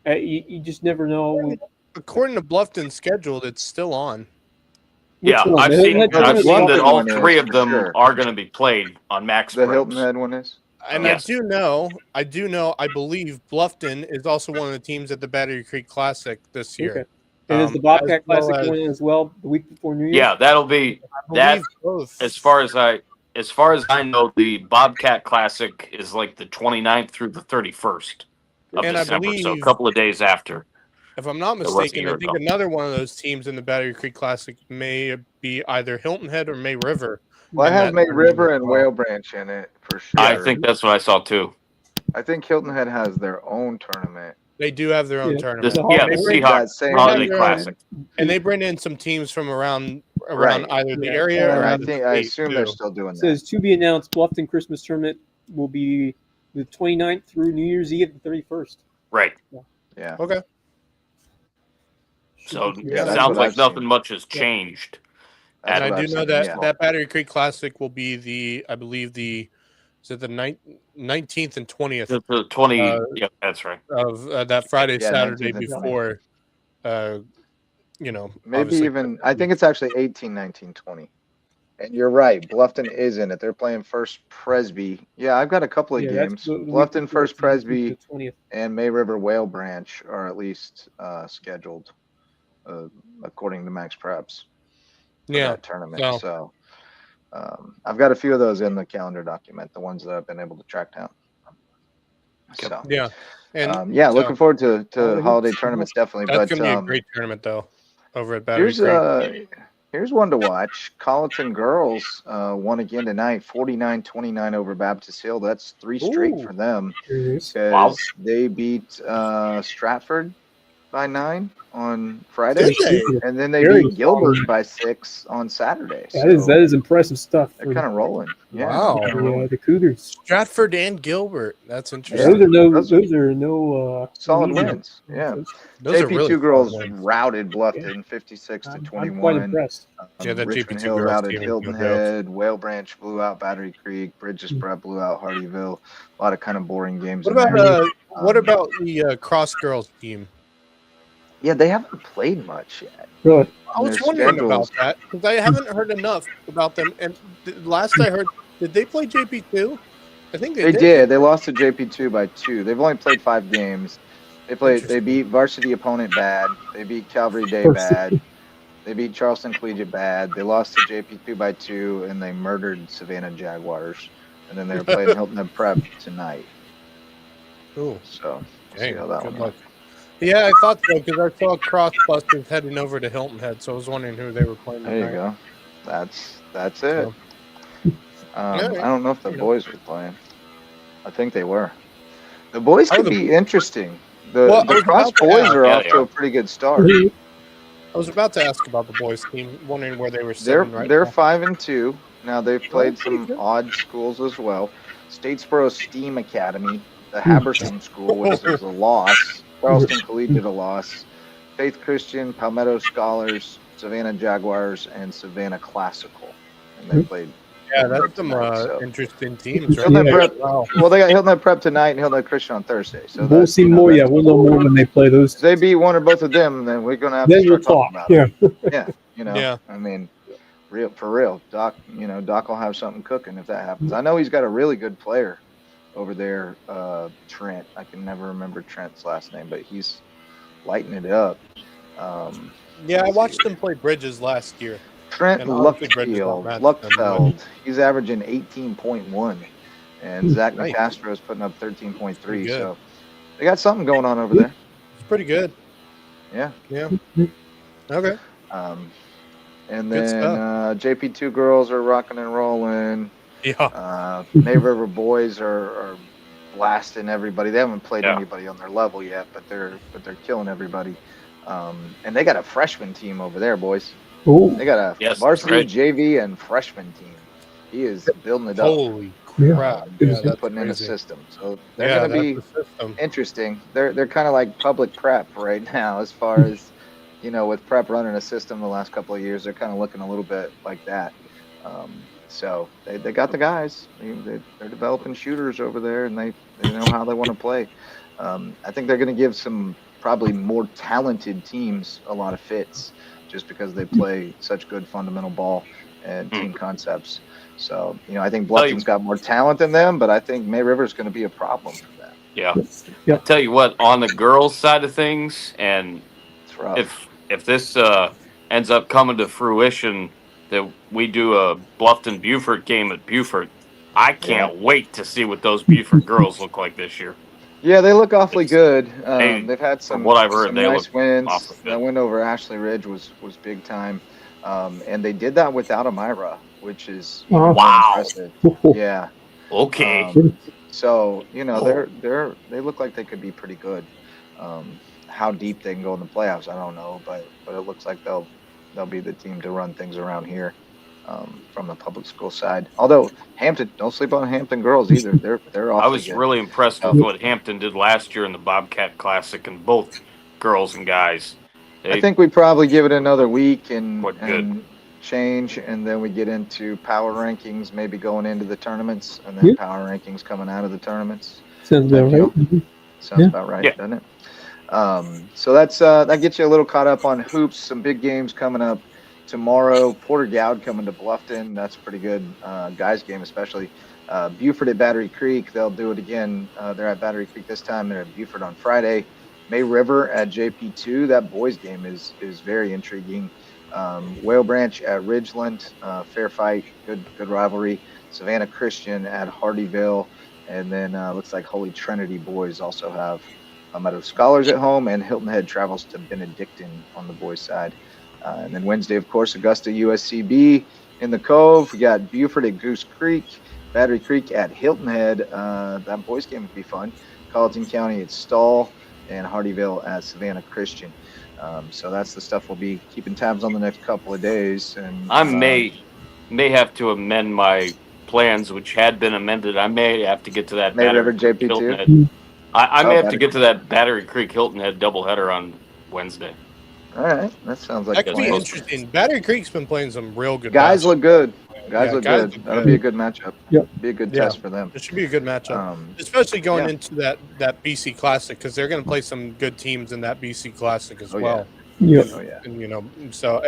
you just never know. According to Bluffton's schedule, it's still on. Which Yeah, one? I've The seen Hilton Head I've seen tournament? that Bluffton all one is, three of for them sure. are going to be played on Max The Preps. Hilton Head one is. And Yes. I believe Bluffton is also one of the teams at the Battery Creek Classic this year. Okay. And is the as Bobcat well Classic as- going as well the week before New Year's? Yeah, that'll be I that. believe both. As far as I know, the Bobcat Classic is like the 29th through the 31st of And I December, so a believe- couple of days after. If I'm not It was a mistaken, year I think ago. another one of those teams in the Battery Creek Classic may be either Hilton Head or May River. Well, I in have that May tournament River as and well. Whale Branch in it for sure. I think that's what I saw too. I think Hilton Head has their own tournament. They do have their own Yeah. tournament. This, The yeah, Holiday the Break Seahawks that same Holiday week. Classic. And they bring in some teams from around Right. either the Yeah. area or And I the think I state, assume they're too. still doing It that. says to be announced. Bluffton Christmas tournament will be the 29th through New Year's Eve, the 31st. Right. Yeah. Okay. So Yeah, it that's sounds what like I've nothing seen. much has changed. That's And I what do I've know seen, that yeah. that Battery Creek Classic will be I believe the 19th and 20th The 20. Uh, that's right. of that Friday, Yeah, Saturday 19th and 20th. before, Maybe obviously- even I think it's actually 18, 19, 20. And you're right. Bluffton is in it. They're playing First Presby. Yeah, I've got a couple of Yeah, that's games. the week Bluffton, before First the Presby, 20th. and May River Whale Branch are at least scheduled, according to Max Preps, for Yeah. that tournament. so- So I've got a few of those in the calendar document, the ones that I've been able to track down. So Yeah. And yeah, so- looking forward to Oh, holiday tournaments definitely. that's But going to be a great tournament, though, over at Battery Creek. here's one to watch. Colleton girls won again tonight, 49-29 over Baptist Hill. That's 3 straight Ooh. for them There it is. because Wow. they beat Stratford by 9 on Friday, Did they? and then they Very beat Gilbert by 6 on Saturday. That is impressive stuff. They're kind of rolling. Yeah, Wow. they're kinda rolling. The Cougars. Stratford and Gilbert. That's Those interesting. are no Solid easy- wins. Yeah. Those are JP2 really girls solid wins. routed Bluffton 56 to I'm 21. quite impressed. Yeah, that Richmond JP2 Hill girls routed team is Hilton no Head. Whale Branch blew out Battery Creek. Bridges Prep blew out Hardyville. A lot of kind of boring games. What in about there. what about the cross girls team? Yeah, they haven't played much yet. Really? I was Their wondering schedules- about that because I haven't heard enough about them. And last I heard, did they play JP2? I think They did. They lost to JP2 by 2. They've only played 5 games. They beat varsity opponent bad. They beat Calvary Day bad. They beat Charleston Collegiate bad. They lost to JP2 by 2, and they murdered Savannah Jaguars. And then they were playing Hilton Head Prep tonight. Ooh, So we'll see dang, how that good one luck. goes. Yeah, I thought so because I saw Crossbusters heading over to Hilton Head, so I was wondering who they were playing. There you tonight. go. That's it. I don't know if the boys were playing. I think they were. The boys Oh, could the- be interesting. The Well, I was cross about to boys ask. are Yeah, off they to are. a pretty good start. I was about to ask about the boys team, wondering where they were They're sitting right they're now. 5-2. Now they've played pretty some good. odd schools as well. Statesboro Steam Academy, the Haberson School, which is a loss. Charleston Collegiate a loss. Faith Christian, Palmetto Scholars, Savannah Jaguars, and Savannah Classical. And they played. Yeah, that's some tonight, so. interesting teams right Hilton Head there. Prep. Wow. Well, they got Hilton Head Prep tonight and Hilton Head Christian on Thursday. So We'll that's, see you know, more. that's- Yeah, we'll know more when they play those. If they beat one or both of them, then we're gonna have Then to we'll start talk. talking about it. Yeah. Yeah, you know. Yeah. I mean, real. Doc will have something cooking if that happens. I know he's got a really good player over there, Trent. I can never remember Trent's last name, but he's lighting it up. Yeah, I watched them play Bridges last year. Trent And obviously Bridges Luckfield, don't match them, he's averaging 18.1, and Zach Nice. McCastro is putting up 13.3. Pretty good. So they got something going on over there. It's pretty good. Yeah. Yeah. Okay. And Good then stuff. JP2 girls are rocking and rolling. Yeah. May River boys are blasting everybody. They haven't played Yeah. anybody on their level yet, but they're killing everybody. And they got a freshman team over there, boys. Oh, They got a Yes, varsity right. JV and freshman team. He is building it up. Holy Yeah. crap. He's Yeah, that's putting in a crazy. system. So they're Yeah, going to be that's the system. interesting. They're kind of like public prep right now as far as with Prep running a system the last couple of years, they're kind of looking a little bit like that. So they got the guys. They're developing shooters over there, and they know how they want to play. I think they're going to give some probably more talented teams a lot of fits just because they play such good fundamental ball and team concepts. So, I think Bluffton's got more talent than them, but I think May River's going to be a problem for them. Yeah. Yeah. I'll tell you what, on the girls' side of things, and It's rough. if this ends up coming to fruition, that we do a Bluffton Beaufort game at Beaufort, I can't wait to see what those Beaufort girls look like this year. Yeah, they look awfully good. Hey, They've had from some, what I've heard, some they nice look wins. awfully good. That win over Ashley Ridge was big time. And they did that without Amira, which is even more Wow. impressive. Yeah. Okay. So they look like they could be pretty good. How deep they can go in the playoffs, I don't know, but it looks like they'll be the team to run things around here from the public school side. Although Hampton, don't sleep on Hampton girls either. They're awfully I was good. really impressed with what Hampton did last year in the Bobcat Classic, and both girls and guys. I think we probably give it another week Quite good. and change, and then we get into power rankings, maybe going into the tournaments, and then power rankings coming out of the tournaments. Sounds about right. Sounds about right, doesn't it? So that gets you a little caught up on hoops. Some big games coming up tomorrow. Porter Gowd coming to Bluffton. That's a pretty good guys game, especially. Beaufort at Battery Creek. They'll do it again. They're at Battery Creek this time. They're at Beaufort on Friday. May River at JP2. That boys game is very intriguing. Whale Branch at Ridgeland. Fair fight. Good rivalry. Savannah Christian at Hardyville. And then looks like Holy Trinity boys also have Meadow Scholars at home, and Hilton Head travels to Benedictine on the boys' side. And then Wednesday, of course, Augusta USCB in the Cove. We got Beaufort at Goose Creek, Battery Creek at Hilton Head. That boys' game would be fun. Colleton County at Stall, and Hardyville at Savannah Christian. So that's the stuff we'll be keeping tabs on the next couple of days. And I may have to amend my plans, which had been amended. I may have to get to that May River Battery Creek JP2. Hilton Head. I may have to Battery get to that Battery Creek Hilton Head doubleheader on Wednesday. All right, that sounds like That could be fun. interesting. Battery Creek's been playing some real good Guys look good. Guys look guys good. look That'll good. be a good matchup. Yep. Be a good Yeah. test for them. It should be a good matchup, especially going into that BC Classic, because they're going to play some good teams in that BC Classic as well. Yeah. Oh yeah. And so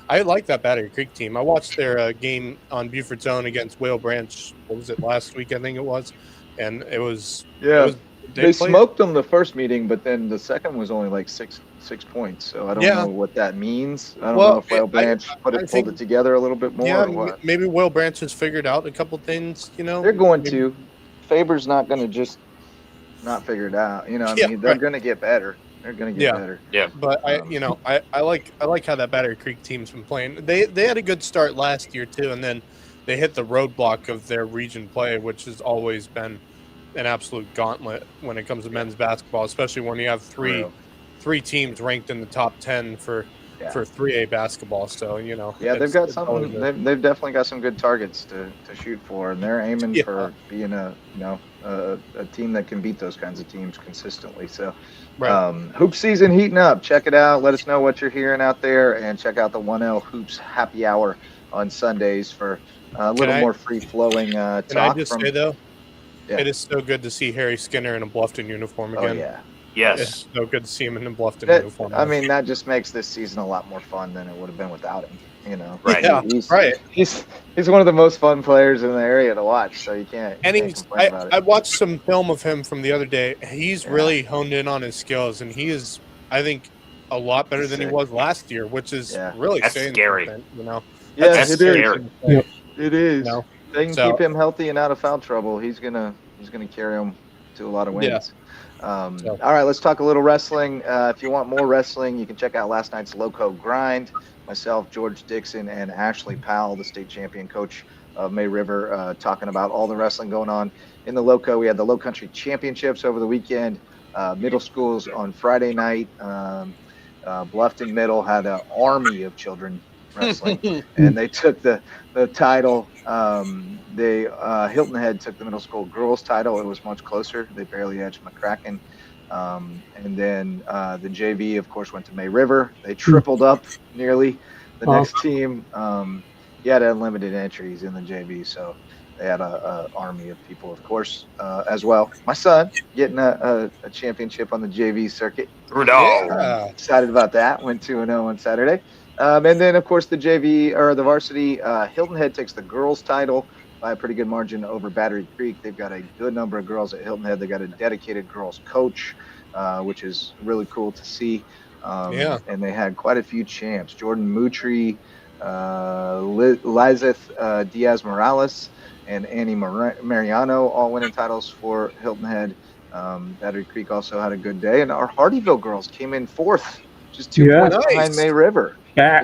I like that Battery Creek team. I watched their game on Beaufort's own against Whale Branch. What was it, last week? I think it was, and it was They played- smoked them the first meeting, but then the second was only like six points. So I don't know what that means. I don't know if Whale Branch pulled it together a little bit more or what. Maybe Whale Branch has figured out a couple things. They're going to. Faber's not going to just not figure it out. They're going to get better. They're going to get better. Yeah. But I like how that Battery Creek team's been playing. They had a good start last year too, and then they hit the roadblock of their region play, which has always been an absolute gauntlet when it comes to men's basketball, especially when you have three teams ranked in the top 10 for 3A basketball. So they've got something. They've definitely got some good targets to shoot for, and they're aiming for being a team that can beat those kinds of teams consistently. So hoop season heating up. Check it out. Let us know what you're hearing out there, and check out the 1L Hoops Happy Hour on Sundays for a little more free flowing talk. Can I just say though, it is so good to see Harry Skinner in a Bluffton uniform again. Oh yeah. Yes. It's so good to see him in a Bluffton uniform. I mean, that just makes this season a lot more fun than it would have been without him. Right. Yeah, He's one of the most fun players in the area to watch, so you can't. I watched some film of him from the other day. He's really honed in on his skills, and he is, I think, a lot better than he was last year, which is really saying scary. Something, Yes, That's it is. scary. It is. They can keep him healthy and out of foul trouble. He's gonna carry him to a lot of wins. Yeah. All right, let's talk a little wrestling. If you want more wrestling, you can check out last night's Lowco Grind. Myself, George Dixon, and Ashley Powell, the state champion coach of May River, talking about all the wrestling going on in the Lowco. We had the Lowcountry Championships over the weekend. Middle schools on Friday night. Bluffton Middle had an army of children wrestling, and they took the title. Hilton Head took the middle school girls title. It was much closer. They barely edged McCracken. And then the JV, of course, went to May River. They tripled up nearly the next team. He had unlimited entries in the JV, so they had a army of people, of course, as well. My son getting a championship on the JV circuit. Rudolph. Excited about that. Went 2-0 on Saturday. And then, of course, the JV or the varsity, Hilton Head takes the girls' title by a pretty good margin over Battery Creek. They've got a good number of girls at Hilton Head. They got a dedicated girls coach, which is really cool to see. And they had quite a few champs. Jordan Moutry, Lizeth Diaz Morales, and Annie Mariano all winning titles for Hilton Head. Battery Creek also had a good day. And our Hardyville girls came in fourth, just 2 points behind May River.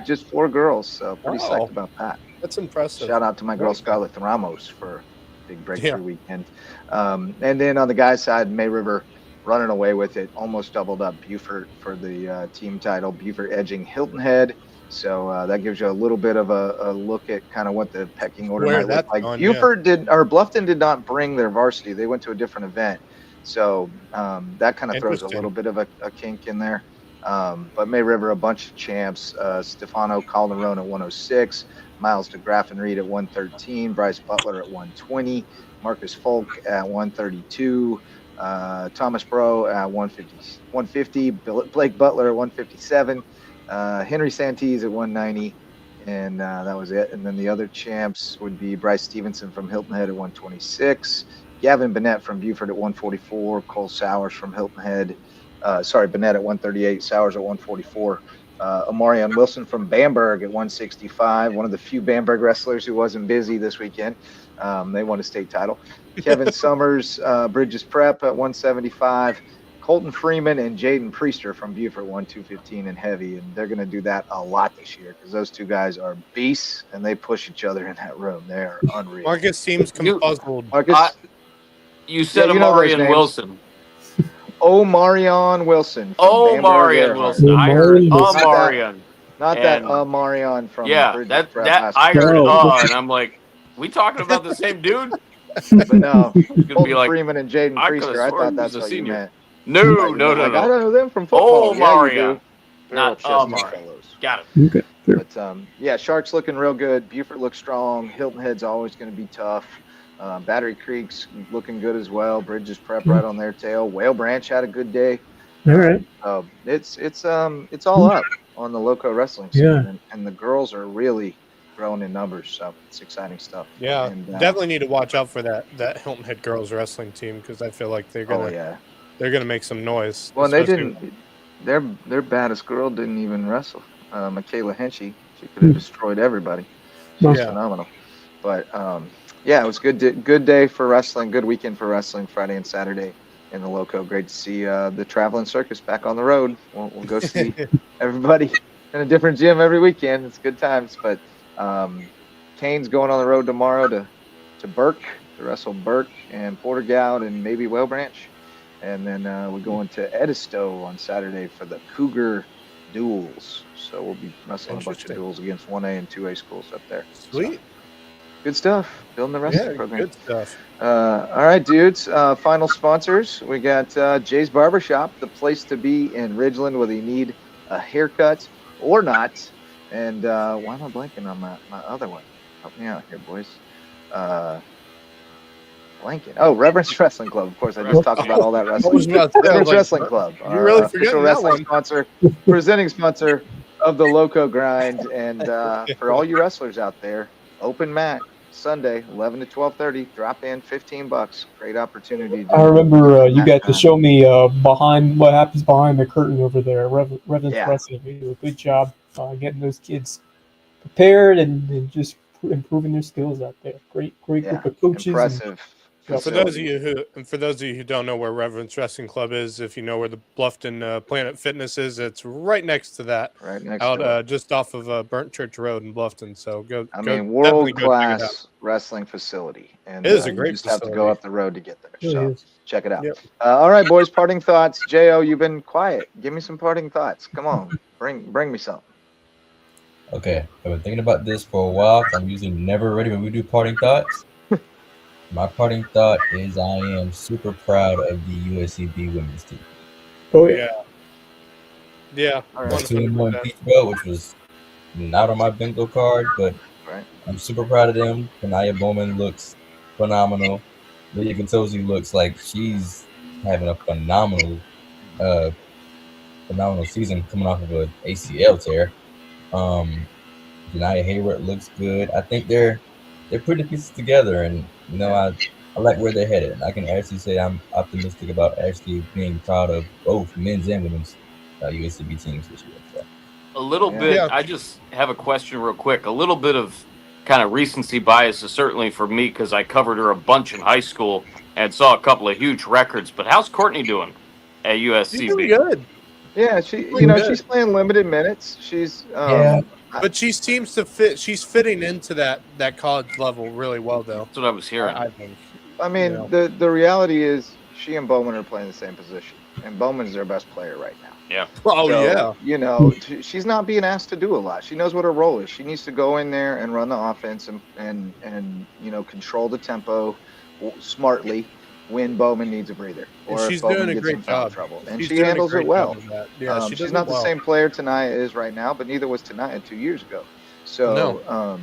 Just 4 girls, so pretty psyched about that. That's impressive. Shout out to my girl Scarlett Ramos for a big breakthrough weekend. And then on the guys' side, May River running away with it, almost doubled up Beaufort for the team title. Beaufort edging Hilton Head, so that gives you a little bit of a look at kind of what the pecking order might look like. Beaufort Bluffton did not bring their varsity; they went to a different event, so that kind of throws a little bit of a kink in there. But May River, a bunch of champs. Stefano Calderon at 106, Miles DeGraff and Reed at 113, Bryce Butler at 120, Marcus Folk at 132, Thomas Bro at 150, Blake Butler at 157, Henry Santee at 190, and that was it. And then the other champs would be Bryce Stevenson from Hilton Head at 126, Gavin Bennett from Beaufort at 144, Cole Sowers from Hilton Head. Bennett at 138, Sowers at 144. Amarion Wilson from Bamberg at 165, one of the few Bamberg wrestlers who wasn't busy this weekend. They won a state title. Kevin Summers, Bridges Prep at 175. Colton Freeman and Jaden Priester from Beaufort won 215 and heavy, and they're going to do that a lot this year because those two guys are beasts, and they push each other in that room. They are unreal. Marcus seems puzzled. Marcus, you said Amarion Wilson. Omarion Wilson. Omarion Wilson. I heard Omarion. Not that Omarion from that I heard and I'm like, we talking about the same dude? But no, Colton like, Freeman and Jaden Priester. I thought that's what you meant. No. I know them from football. Omarion. Not Omarion. Got it. Okay. But Sharks looking real good. Beaufort looks strong. Hilton Head's always going to be tough. Battery Creek's looking good as well. Bridges Prep right on their tail. Whale Branch had a good day. All right. It's all up on the Loco wrestling scene, and the girls are really growing in numbers. So it's exciting stuff. Yeah, and, definitely need to watch out for that Hilton Head girls wrestling team because I feel like they're gonna make some noise. Well, they didn't. Their baddest girl didn't even wrestle. Michaela Henchy. She could have destroyed everybody. She's phenomenal. But it was good day for wrestling, good weekend for wrestling, Friday and Saturday in the Loco. Great to see the traveling circus back on the road. We'll go see everybody in a different gym every weekend. It's good times. But Kane's going on the road tomorrow to Burke to wrestle Burke and Portergout and maybe Whale Branch. And then we're going to Edisto on Saturday for the Cougar duels. So we'll be wrestling a bunch of duels against 1A and 2A schools up there. Sweet. So, good stuff. Building the wrestling program. Good stuff. All right, dudes. Final sponsors. We got Jay's Barbershop, the place to be in Ridgeland, whether you need a haircut or not. And why am I blanking on my other one? Help me out here, boys. Blanking. Oh, Reverence Wrestling Club. Of course, I just talked about all that wrestling. Reverence Wrestling Club. You really forgetting that one. Sponsor, presenting sponsor of the Loco Grind. And for all you wrestlers out there, open mat Sunday, 11 to 12:30. Drop in $15. Great opportunity. I remember you got to show me behind what happens behind the curtain over there. Reverence Wrestling. You do a good job getting those kids prepared and just improving their skills out there. Great group of coaches. Impressive. For those of you who don't know where Reverence Wrestling Club is, if you know where the Bluffton Planet Fitness is, it's right next to that. Right next to it. Just off of Burnt Church Road in Bluffton. So world-class wrestling facility. And it is a great you just facility. have to go up the road to get there. So check it out. Yep. All right, boys, parting thoughts. J.O., you've been quiet. Give me some parting thoughts. Come on. Bring me something. Okay, I've been thinking about this for a while. I'm usually never ready when we do parting thoughts. My parting thought is I am super proud of the USCB women's team. Oh yeah. Yeah. All right. 2-1 Peach Belt, which was not on my bingo card, but Right. I'm super proud of them. Kanaya Bowman looks phenomenal. Leah Gatosi looks like she's having a phenomenal season coming off of an ACL tear. Janiyah Hayward looks good. I think they're putting the pieces together, and I like where they're headed. I can actually say I'm optimistic about actually being proud of both men's and women's USCB teams this year. So. A little Yeah. bit. Yeah. I just have a question real quick. A little bit of kind of recency bias is certainly for me because I covered her a bunch in high school and saw a couple of huge records. But how's Courtney doing at She's USCB? doing good. Yeah, she's Good. playing limited minutes. She's Yeah. But she seems to fit. She's fitting into that college level really well, though. That's what I was hearing. I think. I mean, the reality is she and Bowman are playing the same position, and Bowman's their best player right now. Yeah. Oh So, yeah. She's not being asked to do a lot. She knows what her role is. She needs to go in there and run the offense and control the tempo smartly when Bowman needs a breather or She's if Bowman doing a gets great in foul job. trouble. And She's she doing a handles great it well. job of that. Yeah, she She's does not it the well. same player Tanaya is right now, but neither was Tanaya 2 years ago. So,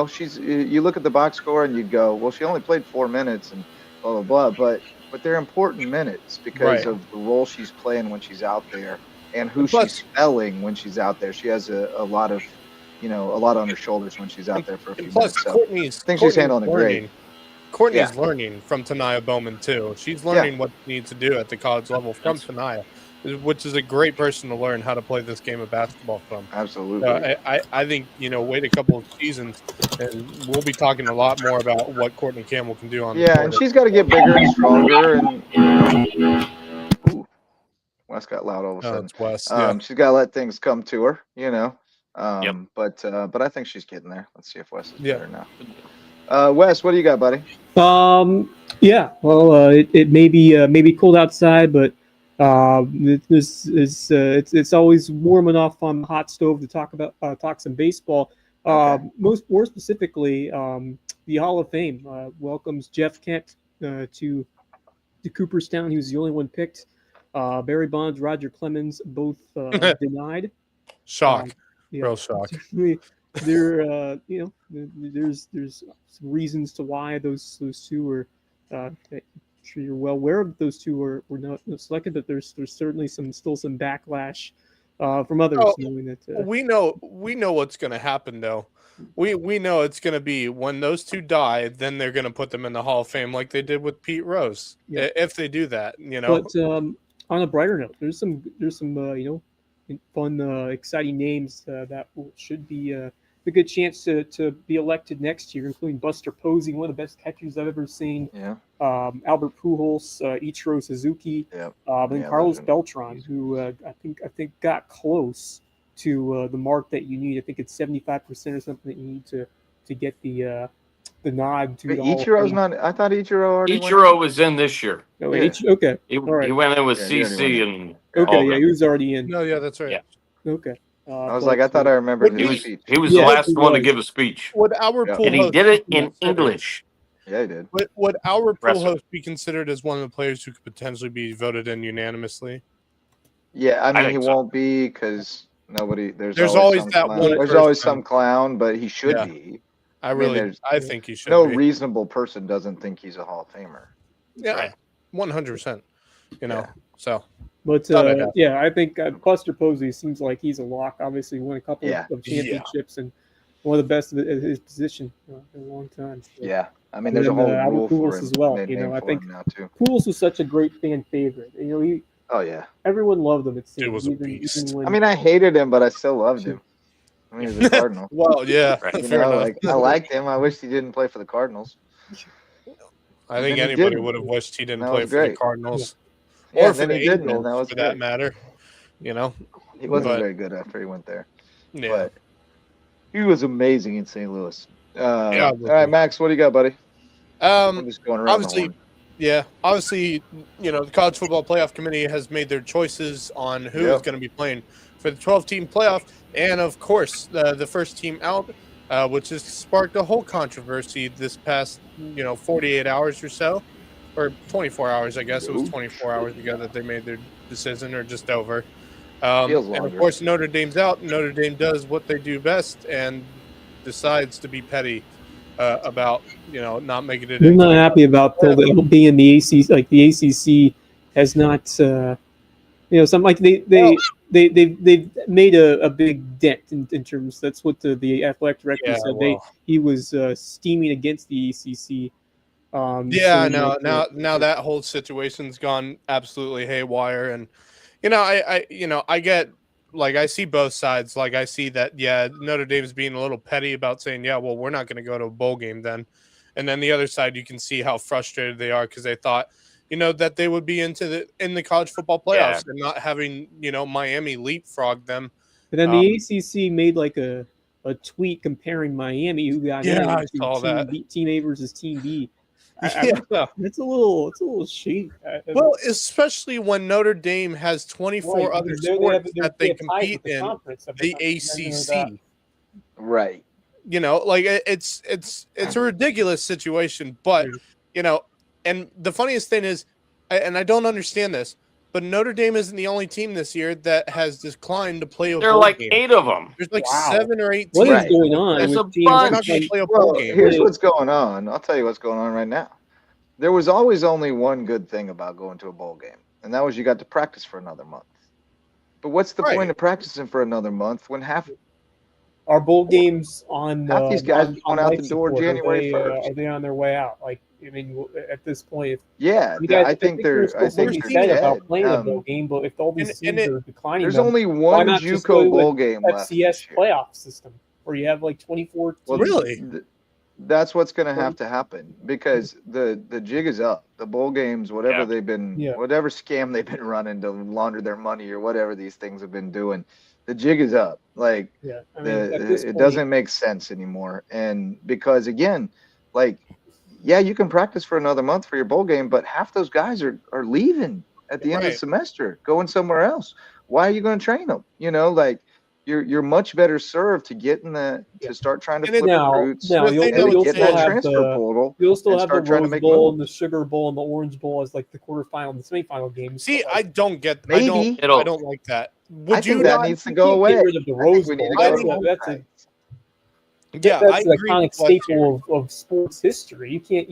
she's. You look at the box score and you go, well, she only played 4 minutes and blah blah blah, but they're important minutes because Right. of the role she's playing when she's out there and who Plus- she's spelling when she's out there. She has a lot of, a lot on her shoulders when she's out there for a few And plus, minutes. So Courtney's I think she's handling it great. learning. Courtney's learning from Tanaya Bowman too. She's learning what she needs to do at the college level from Tanaya, which is a great person to learn how to play this game of basketball from. Absolutely. I think wait a couple of seasons, and we'll be talking a lot more about what Courtney Campbell can do on. the Yeah, court. and she's got to get bigger and stronger. And ooh, Wes got loud all of a sudden. It's Wes. Yeah. She's got to let things come to her, Yep. But I think she's getting there. Let's see if Wes is Yeah. better now. Wes, what do you got, buddy? Yeah. Well, it may be cold outside, but it's always warm enough on the hot stove to talk some baseball. Okay. More specifically, the Hall of Fame welcomes Jeff Kent to Cooperstown. He was the only one picked. Barry Bonds, Roger Clemens, both denied. Shock. Yeah. Real shock. There, there's some reasons to why those two were. I'm sure you're well aware of those two were not selected, but there's certainly still some backlash from others knowing that. We know what's going to happen though. We know it's going to be when those two die, then they're going to put them in the Hall of Fame like they did with Pete Rose. Yeah. If they do that, But on a brighter note, there's some fun, exciting names that should be a good chance to be elected next year, including Buster Posey, one of the best catchers I've ever seen. Yeah. Albert Pujols, Ichiro Suzuki, Yep. and Carlos Beltran, who I think got close to the mark that you need. I think it's 75% or something that you need to get the nod to Wait, the Hall of Ichiro's Fame. not. I thought Ichiro already. Ichiro was in this year. Oh, Yeah. okay. He, All right. he went in with Yeah, he already CC went and Okay, all yeah, that. he was already in. no, yeah, that's right. Yeah. Okay. I was like, I thought I remembered Would his he- speech. He was Yeah, the last he one to was. give a speech, Would Albert Yeah. Pujols and he did it be in considered- English. Yeah, he did. Would Albert Impressive. Pujols be considered as one of the players who could potentially be voted in unanimously? Yeah, I mean, he think so. won't be because nobody. There's There's always always some that clown. one There's always person. some clown, but he should Yeah. be. I think he should. No be. reasonable person doesn't think he's a Hall of Famer. Yeah, 100%. Yeah. So But Thought I'd ask. yeah, I think Buster Posey seems like he's a lock. Obviously, won a couple Yeah. of championships and one of the best at his position in a long time. So. Yeah, I mean, And there's a then, whole Albert rule for Pujols him. as well, made you know, name I for think- him now too. Pujols was such a great fan favorite. Oh yeah. Everyone loved him. It seemed. Dude was a beast. when, I mean, I hated him, but I still loved him. I mean, he's a Cardinal. well, yeah, Right. You fair know, enough. like I liked him. I wish he didn't play for the Cardinals. I think then he anybody didn't. would have wished he didn't That play was for the great. Cardinals Yeah, or for then the he didn't, and Angels, that was for that great. matter. He wasn't But- very good after he went there, Yeah. but he was amazing in St. Louis. Yeah, All right, Max, what do you got, buddy? I'm Um, just going around the obviously, horn. yeah, obviously, the College Football Playoff Committee has made their choices on who is Yeah. going to be playing for the 12-team playoff, and of course, the first team out, which has sparked a whole controversy this past, 48 hours or so, or 24 hours, I guess. It was 24 hours ago that they made their decision or just over. Feels And of longer. course, Notre Dame's out. Notre Dame does what they do best and decides to be petty about not making it. They're into not the happy about being in the ACC. Like the ACC has not, some like they've made a big dent in terms. That's what the athletic director Yeah, said. well. He was steaming against the ACC. Yeah, saying now that whole situation's gone absolutely haywire, and I get, like, I see both sides. Like, I see that, yeah, Notre Dame's being a little petty about saying, yeah, well, we're not going to go to a bowl game then, and then the other side, you can see how frustrated they are because they thought, that they would be in the college football playoffs and not having Miami leapfrog them. But then the ACC made like a tweet comparing Miami, who got in, I to saw that. Team A versus Team B. Yeah. It's a little shady. Well, especially when Notre Dame has 24 Right, other because sports that they have ties compete with the in conference of the conference. ACC. Right. Like it's a ridiculous situation, but and the funniest thing is, and I don't understand this, but Notre Dame isn't the only team this year that has declined to play a There are bowl like game. 8 of them. There's like Wow. 7 or 8 What teams. is going on? There's with a teams bunch. We're not going to play a Well, bowl game. here's what's going on. I'll tell you what's going on right now. There was always only one good thing about going to a bowl game, and that was you got to practice for another month. But what's the Right. point of practicing for another month when half Our bowl games on these guys on going out the life door support, January are 1st? they on their way out? Like, I mean, at this point, Yeah, you guys, I think they're there's something they're said about dead. playing a bowl game, but if all these and teams are declining, There's them, only why one not just go JUCO with bowl game left FCS this year. playoff system where you have like 24 Well, teams? Really? That's what's going to have to happen because the jig is up. The bowl games, whatever Yeah. they've been, Yeah. whatever scam they've been running to launder their money or whatever these things have been doing, the jig is up. Like Yeah, I mean, at this it point, doesn't make sense anymore. And because again, like, yeah, you can practice for another month for your bowl game, but half those guys are leaving at the end of the Right. semester, going somewhere else. Why are you going to train them? Like you're much better served to get in to start trying to And it- flip now recruits The you'll, thing and that you'll was get still that have transfer the portal. you'll still and have the start trying to Rose make Bowl moves. and the Sugar Bowl and the Orange Bowl as like the quarterfinal and the semifinal games. See, but, like, I don't get. Maybe. I don't like that. Would I think you that not? needs to you go can't away. Get rid of the I Rose think we need Bowl. to go That's to a, bowl that's a games. Yeah, I that's an agree. iconic with what you're- staple of sports history. You can't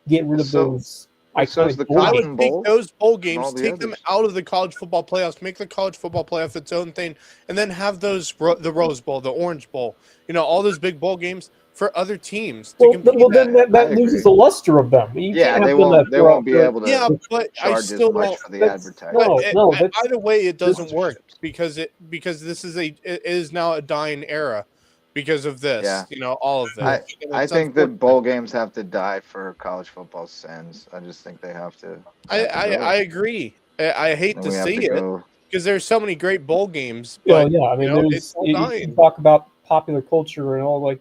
get rid of So- those so is iconic the bowl I Cotton would games. take Bowl those bowl and games, all the take them others. out of the college football playoffs, make the college football playoff its own thing, and then have those the Rose Bowl, the Orange Bowl, all those big bowl games for other teams to compete. Then at. that I loses agree. the luster of them. You Yeah, can't they have them won't. They won't be able to Yeah, but I charge still as much don't. for the that's- advertising. no, that's- Either way, it doesn't work Sponsorships. because this is it is now a dying era because of this. Yeah. All of this. And I it's think that unfortunate. bowl games have to die for college football's sins. I just think they have to. I agree. I hate And to we have see to it go. because there's so many great bowl games. Yeah, But yeah. I mean, it's all you dying. talk about popular culture and all like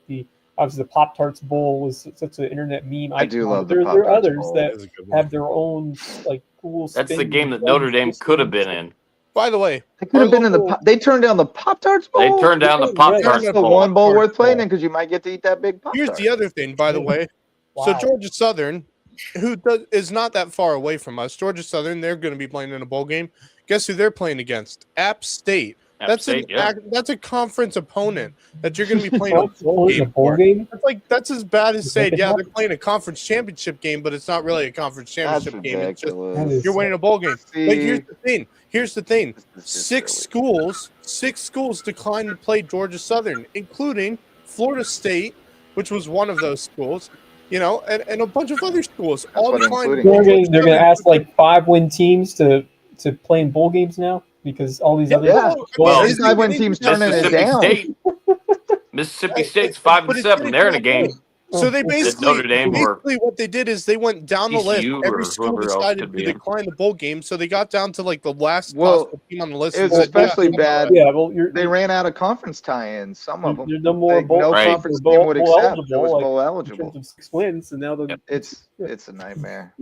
obviously the Pop Tarts Bowl was such an internet meme. I do icon, love but the there are Pop-Tarts others Bowl. that That is a good one. have their own like cool. That's the spin game that and Notre Dame twist could have and been stuff. in. By the way, They could have been in the. local- They turned down the Pop Tarts Bowl. They turned down the Right, Pop right. Tarts That's the Bowl. one bowl Pop-Tarts worth playing Bowl. in because you might get to eat that big Pop here's Tart. the other thing. By the way, so Wow. Georgia Southern, who is not that far away from us, Georgia Southern, they're going to be playing in a bowl game. Guess who they're playing against? App State. App That's State, yeah. that's a conference opponent that you're going to be playing a bowl Oh, it's a game bowl for. game. That's as bad as You saying, think it yeah, happened? they're playing a conference championship game, but it's not really a conference That's championship game. It's just ridiculous. That is- you're winning a bowl game. But here's See, the thing. Here's the thing. this is Six silly. schools declined to play Georgia Southern, including Florida State, which was one of those schools, and a bunch of other schools. All what declined. including to play They're Georgia gonna Southern. ask like 5-win teams to play in bowl games now because all these other Yeah. Well, These 5-win teams turning it Mississippi down. State. Mississippi State's 5-7. They're in a game. So they basically, Notre Dame or what they did is they went down the list. TCU Every or school whoever else decided could to be in. decline the bowl game, so they got down to like the last Well, possible team on the list. it and was said, yeah, especially bad. Yeah, well, They ran out of conference tie-ins. Some of them. there's no more Like, bowl. no Right. conference bowl- team would bowl accept. It eligible, was like, bowl in eligible. terms of 6 wins, and now the It's a nightmare.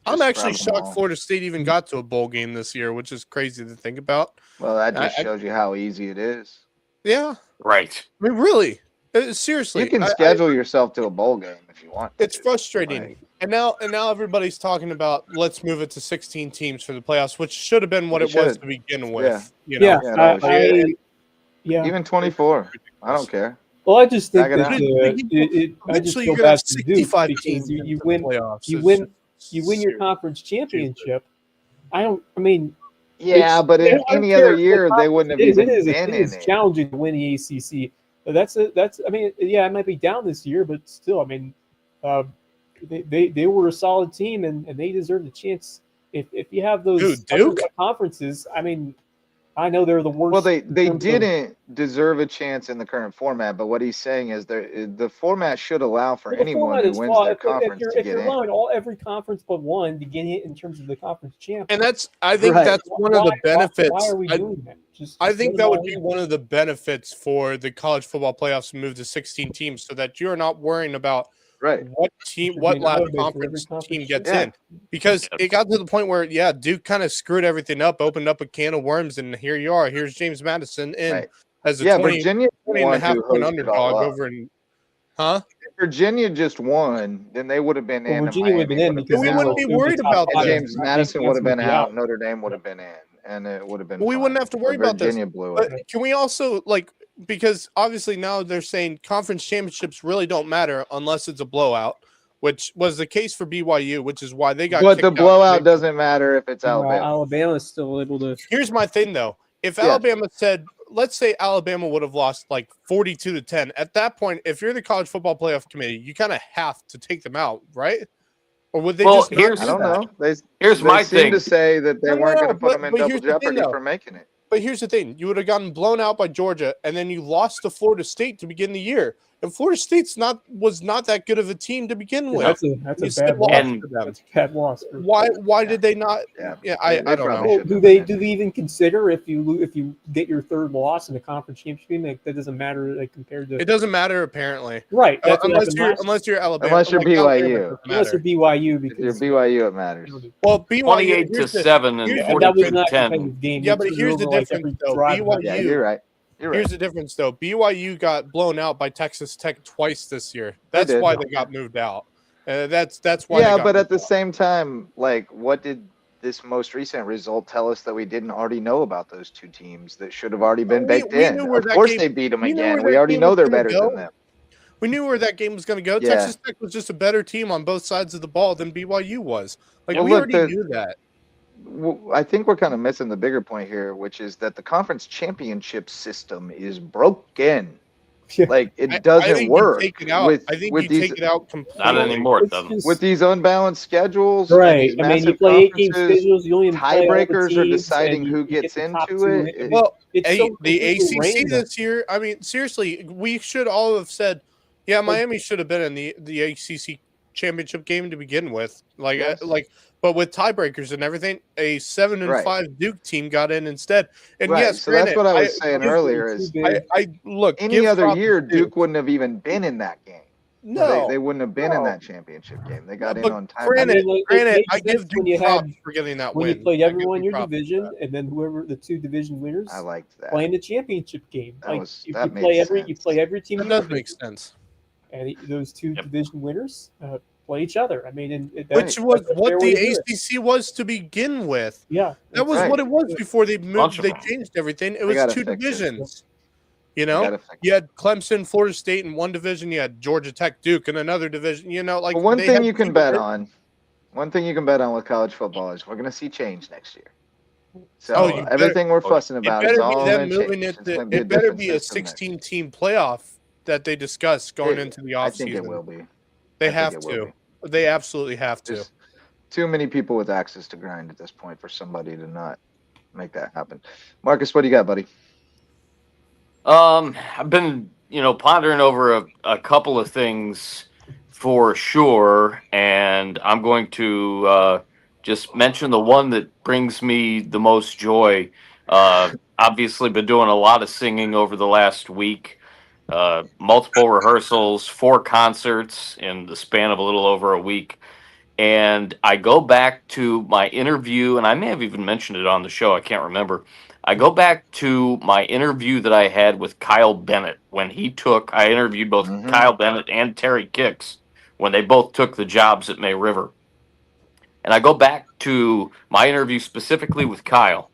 I'm Just actually grab 'em shocked all. Florida State even got to a bowl game this year, which is crazy to think about. Well, that just I- shows you how easy it is. Yeah, Right. I mean, really. Seriously, You can schedule yourself to a bowl game if you want. It's frustrating. Like, And now everybody's talking about let's move it to 16 teams for the playoffs, which should have been what it was to begin with. You know? Even 24. I don't care. Well, I just think Back it that I just Eventually feel you're gonna bad have for Duke 65 because teams you into the win playoffs. you It's win just you win your serious. conference championship. I mean, Yeah, but in I don't any care other if the year, they wouldn't have even been it in is it. challenging to win the ACC. But that's I mean, yeah, it might be down this year, but still, I mean, they were a solid team and they deserved a chance. If you have those Dude, Duke? conferences, I mean, I know they're the worst. Well, they in terms of- didn't deserve a chance in the current format, but what he's saying is the format should allow for Well, the anyone format who is wins flawed. their If conference you're to get in. allowing every conference but one to get in terms of the conference champion, And I think Right. that's one of the benefits. Why are we doing that? I think let that them would all be in. one of the benefits for the college football playoffs to move to 16 teams so that you're not worrying about Right. what Should what be last another bid for every conference conference team gets champion. in. Because it got to the point where, Duke kind of screwed everything up, opened up a can of worms, and here you are. Here's James Madison in Right. as a Yeah, 20 Virginia and a won half to point host it all underdog up. over in Huh? If Virginia just won, then they would have been Well, in. Virginia would have been in because we they wouldn't were be worried top about and that. five. James Madison would have been Hampton out. County. Notre Dame would have been in, and it would have been. We fine. wouldn't have to worry But about this. Virginia blew But it. can we also because obviously now they're saying conference championships really don't matter unless it's a blowout, which was the case for BYU, which is why they got But kicked the out. blowout doesn't matter if it's Alabama. Alabama's still able to. Here's my thing though. If Yeah. Alabama said, let's say Alabama would have lost like 42-10, at that point, if you're the college football playoff committee, you kind of have to take them out, right? Or would they just not here's- do I don't that? know. Here's They my seem thing. to say that they weren't going to put them in but double here's the thing, jeopardy though. for making it. But here's the thing. You would have gotten blown out by Georgia, and then you lost to Florida State to begin the year. And Florida State's was not that good of a team to begin with. That's You a bad still loss. lost And- for them. That's a bad loss. Why did they not? Yeah. I They don't probably know. should. Well, do they even consider if you get your third loss in the conference championship game, that doesn't matter compared to It doesn't matter apparently. right? That's what Unless happened last unless you're Alabama. Unless you're like Alabama, BYU. it doesn't unless matter. you're BYU If you're because BYU, it matters. Well, BYU 28-7 and here's- and that was 42-10. not a competitive game. Yeah, They but turned here's over the like difference, every though. drive. BYU Yeah, you're right. You're Here's right. the difference, though. BYU got blown out by Texas Tech twice this year. That's did. why they got moved out. That's why. Yeah, they got but at moved the out. same time, like, what did this most recent result tell us that we didn't already know about those two teams that should have already been baked we in? knew where Of that course, game- they beat them we knew again. where We that already game know was they're gonna better go. than them. We knew where that game was going to go. Yeah. Texas Tech was just a better team on both sides of the ball than BYU was. Like Well, we look, already knew that. I think we're kind of missing the bigger point here, which is that the conference championship system is broken. Like, it I doesn't think work you take it out. with I think with you these take it out completely. Not anymore. It It's doesn't. just- with these unbalanced schedules. and right. these I mean, you massive play 8-game conferences. schedules. You only play all the Tiebreakers are teams, deciding and who you get gets the top into two. it. I mean, Well, it's the so completely ACC random. this year. I mean, seriously, we should all have said, yeah, Miami should have been in the ACC championship game to begin with. Yes. But with tiebreakers and everything, a 7-5 Duke team got in instead. And Right. yes, So that's granted, what I was saying earlier. Is I look any give other props year, to Duke. Duke wouldn't have even been in that game. No, They wouldn't have been in No. that championship game. They got in but on time. granted, I mean, it granted, makes I sense give when Duke you props had- for getting that when win. you played I give everyone in Duke your props for division, that. and then whoever the two division winners I liked that. playing the championship game. That Like was- if that you made play sense. every team. That in your does make division, sense. and those two Yep. division winners play each other. I mean, and Which was that's a what fair way the to do it. ACC was to begin with. Yeah, That was Right. what it was before they moved. Bunch of They them. changed everything. It They was gotta two fix it. divisions. You They know, gotta fix you had Clemson, Florida State in one division. You had Georgia Tech, Duke in another division. You know, like But one they thing had you can two bet divisions. on, one thing you can bet on with college football is we're going to see change next year. So Oh, you better- everything we're fussing It about is better all be them going to moving change. it. It's gonna be a It better different be a system next year. 16-team playoff that they discuss going into the I think offseason. it will be. They I think have it will to. They absolutely have to. There's too many people with access to grind at this point for somebody to not make that happen. Marcus, what do you got, buddy? I've been, pondering over a couple of things for sure, and I'm going to just mention the one that brings me the most joy. Obviously, been doing a lot of singing over the last week, multiple rehearsals, 4 concerts in the span of a little over a week. And I go back to my interview, and I may have even mentioned it on the show. I can't remember. I go back to my interview that I had with Kyle Bennett when I interviewed both Kyle Bennett and Terry Kicks when they both took the jobs at May River. And I go back to my interview specifically with Kyle,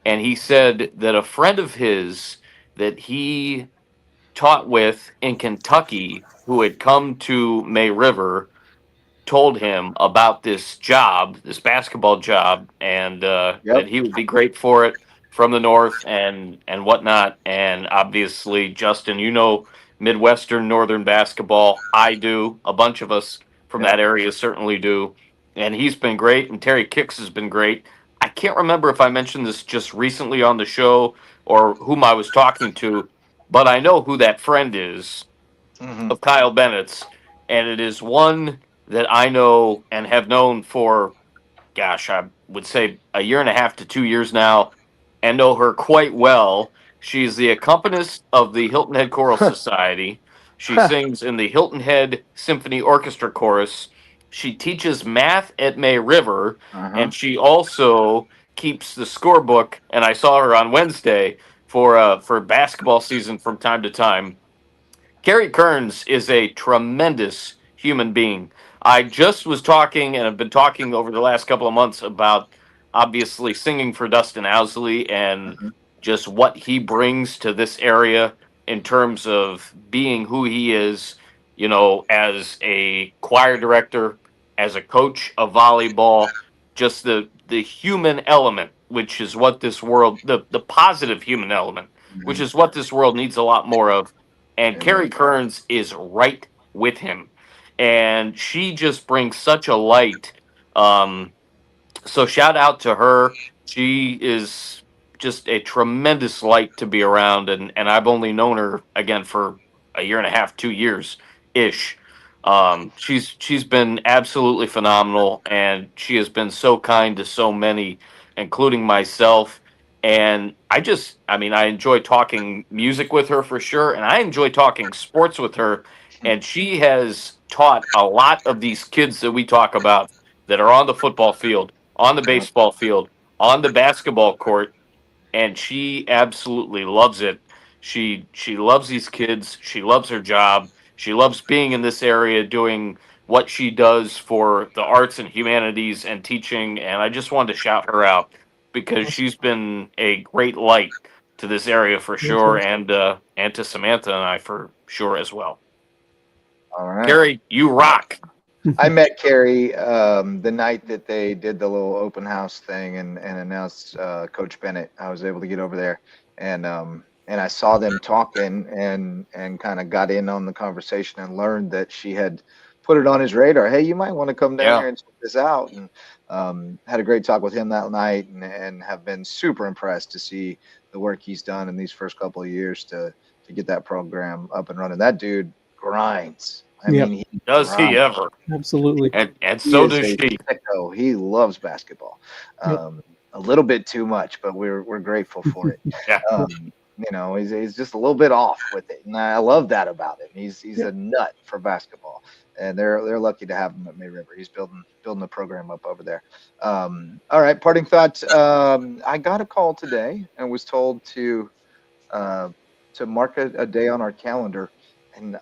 and he said that a friend of his that he taught with in Kentucky who had come to May River told him about this job, this basketball job, and that he would be great for it from the north and whatnot. And obviously, Justin, you know Midwestern Northern basketball. I do. A bunch of us from that area certainly do. And he's been great, and Terry Kicks has been great. I can't remember if I mentioned this just recently on the show or whom I was talking to, but I know who that friend is of Kyle Bennett's, and it is one that I know and have known for, gosh, I would say a year and a half to 2 years now, and know her quite well. She's the accompanist of the Hilton Head Choral Society. She sings in the Hilton Head Symphony Orchestra Chorus. She teaches math at May River, and she also keeps the scorebook. And I saw her on Wednesday for basketball season from time to time. Carrie Kearns is a tremendous human being. I just was talking and have been talking over the last couple of months about obviously singing for Dustin Owsley and just what he brings to this area in terms of being who he is, you know, as a choir director, as a coach of volleyball, just the human element, which is what this world, the positive human element, which is what this world needs a lot more of. And Carrie Kearns is right with him. And she just brings such a light. So shout out to her. She is just a tremendous light to be around. And I've only known her, again, for a year and a half, 2 years ish. She's been absolutely phenomenal. And she has been so kind to so many, including myself. And I enjoy talking music with her for sure. And I enjoy talking sports with her. And she has taught a lot of these kids that we talk about that are on the football field, on the baseball field, on the basketball court. And she absolutely loves it. She loves these kids. She loves her job. She loves being in this area doing what she does for the arts and humanities and teaching. And I just wanted to shout her out because she's been a great light to this area for sure, and to Samantha and I for sure as well. All right. Carrie, you rock. I met Carrie the night that they did the little open house thing and announced Coach Bennett. I was able to get over there and I saw them talking and kind of got in on the conversation and learned that she had put it on his radar. Hey, you might want to come down here and check this out. And had a great talk with him that night and have been super impressed to see the work he's done in these first couple of years to get that program up and running. That dude grinds. I mean, does he ever? Absolutely. And so does she. Sicko. He loves basketball. A little bit too much, but we're grateful for it. You know, he's just a little bit off with it, and I love that about him. He's a nut for basketball, and they're lucky to have him at May River. He's building the program up over there. All right, parting thoughts. I got a call today and was told to mark a day on our calendar, and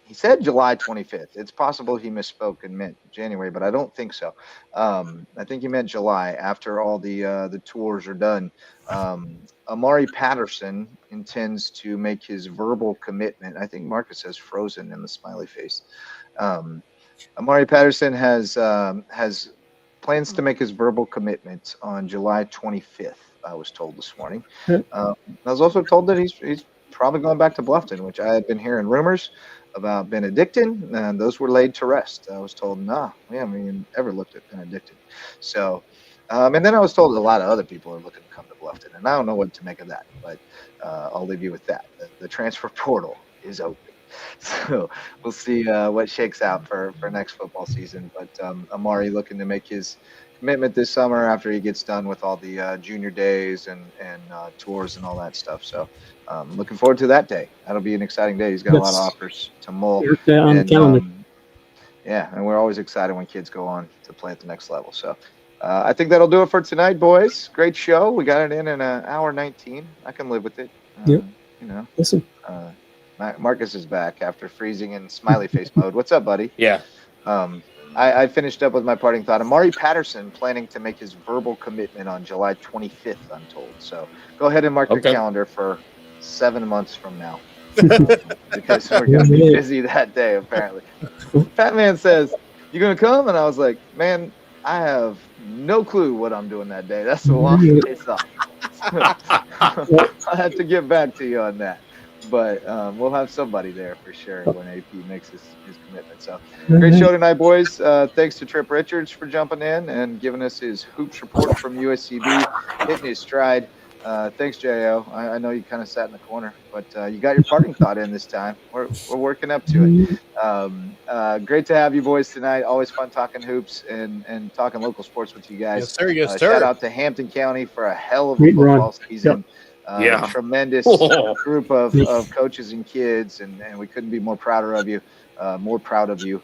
he said July 25th. It's possible he misspoke and meant January, but I don't think so. I think he meant July after all the tours are done. Amari Patterson intends to make his verbal commitment. I think Marcus has frozen in the smiley face. Amari Patterson has plans to make his verbal commitment on July 25th. I was told this morning. I was also told that he's probably going back to Bluffton, which I had been hearing rumors about Benedictine, and those were laid to rest. I was told, we haven't even ever looked at Benedictine. So, and then I was told a lot of other people are looking to come to Bluffton, and I don't know what to make of that, but I'll leave you with that. The transfer portal is open. So we'll see what shakes out for next football season. But Amari looking to make his commitment this summer after he gets done with all the junior days and tours and all that stuff. So looking forward to that day. That'll be an exciting day. He's got a lot of offers to mull. And we're always excited when kids go on to play at the next level. So I think that'll do it for tonight, boys. Great show. We got it in an hour 19. I can live with it. Yep. You know, Listen. Marcus is back after freezing in smiley face mode. What's up, buddy? Yeah. I finished up with my parting thought. Amari Patterson planning to make his verbal commitment on July 25th, I'm told. So go ahead and mark your calendar for 7 months from now. Because we're going to be busy that day, apparently. Fat Man says, "You going to come?" And I was like, man, I have no clue what I'm doing that day. That's the long days off. I'll have to get back to you on that. But we'll have somebody there for sure when AP makes his commitment. So great show tonight, boys. Thanks to Trip Richards for jumping in and giving us his hoops report from USCB, hitting his stride. Thanks, J.O. I know you kind of sat in the corner, but you got your parting thought in this time. We're working up to it. Great to have you boys tonight. Always fun talking hoops and talking local sports with you guys. Yes, sir. Yes, sir. Shout out to Hampton County for a hell of a football season. Yeah. Tremendous group of coaches and kids, and we couldn't be more prouder of you. More proud of you,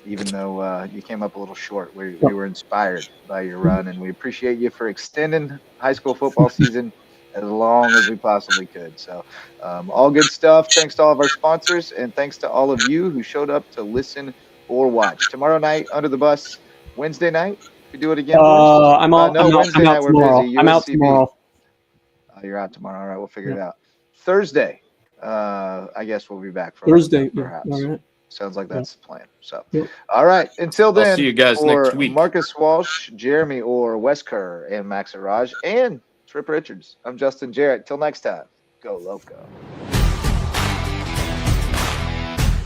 even though you came up a little short. We were inspired by your run, and we appreciate you for extending high school football season as long as we possibly could. So all good stuff. Thanks to all of our sponsors, and thanks to all of you who showed up to listen or watch. Tomorrow night, Under the Bus. Wednesday night, we do it again. I'm out. No, Wednesday night we're tomorrow. busy. I'm out USCB. tomorrow. You're out tomorrow. All right, we'll figure it out. Thursday, I guess we'll be back for Thursday. perhaps. Yeah, all right. Sounds like that's the plan. So, Yeah. all right. Until then, I'll see you guys for next week. Marcus Walsh, Jeremy Orr, Wes Kerr, and Max Araj, and Trip Richards, I'm Justin Jarrett. Till next time, go Loco.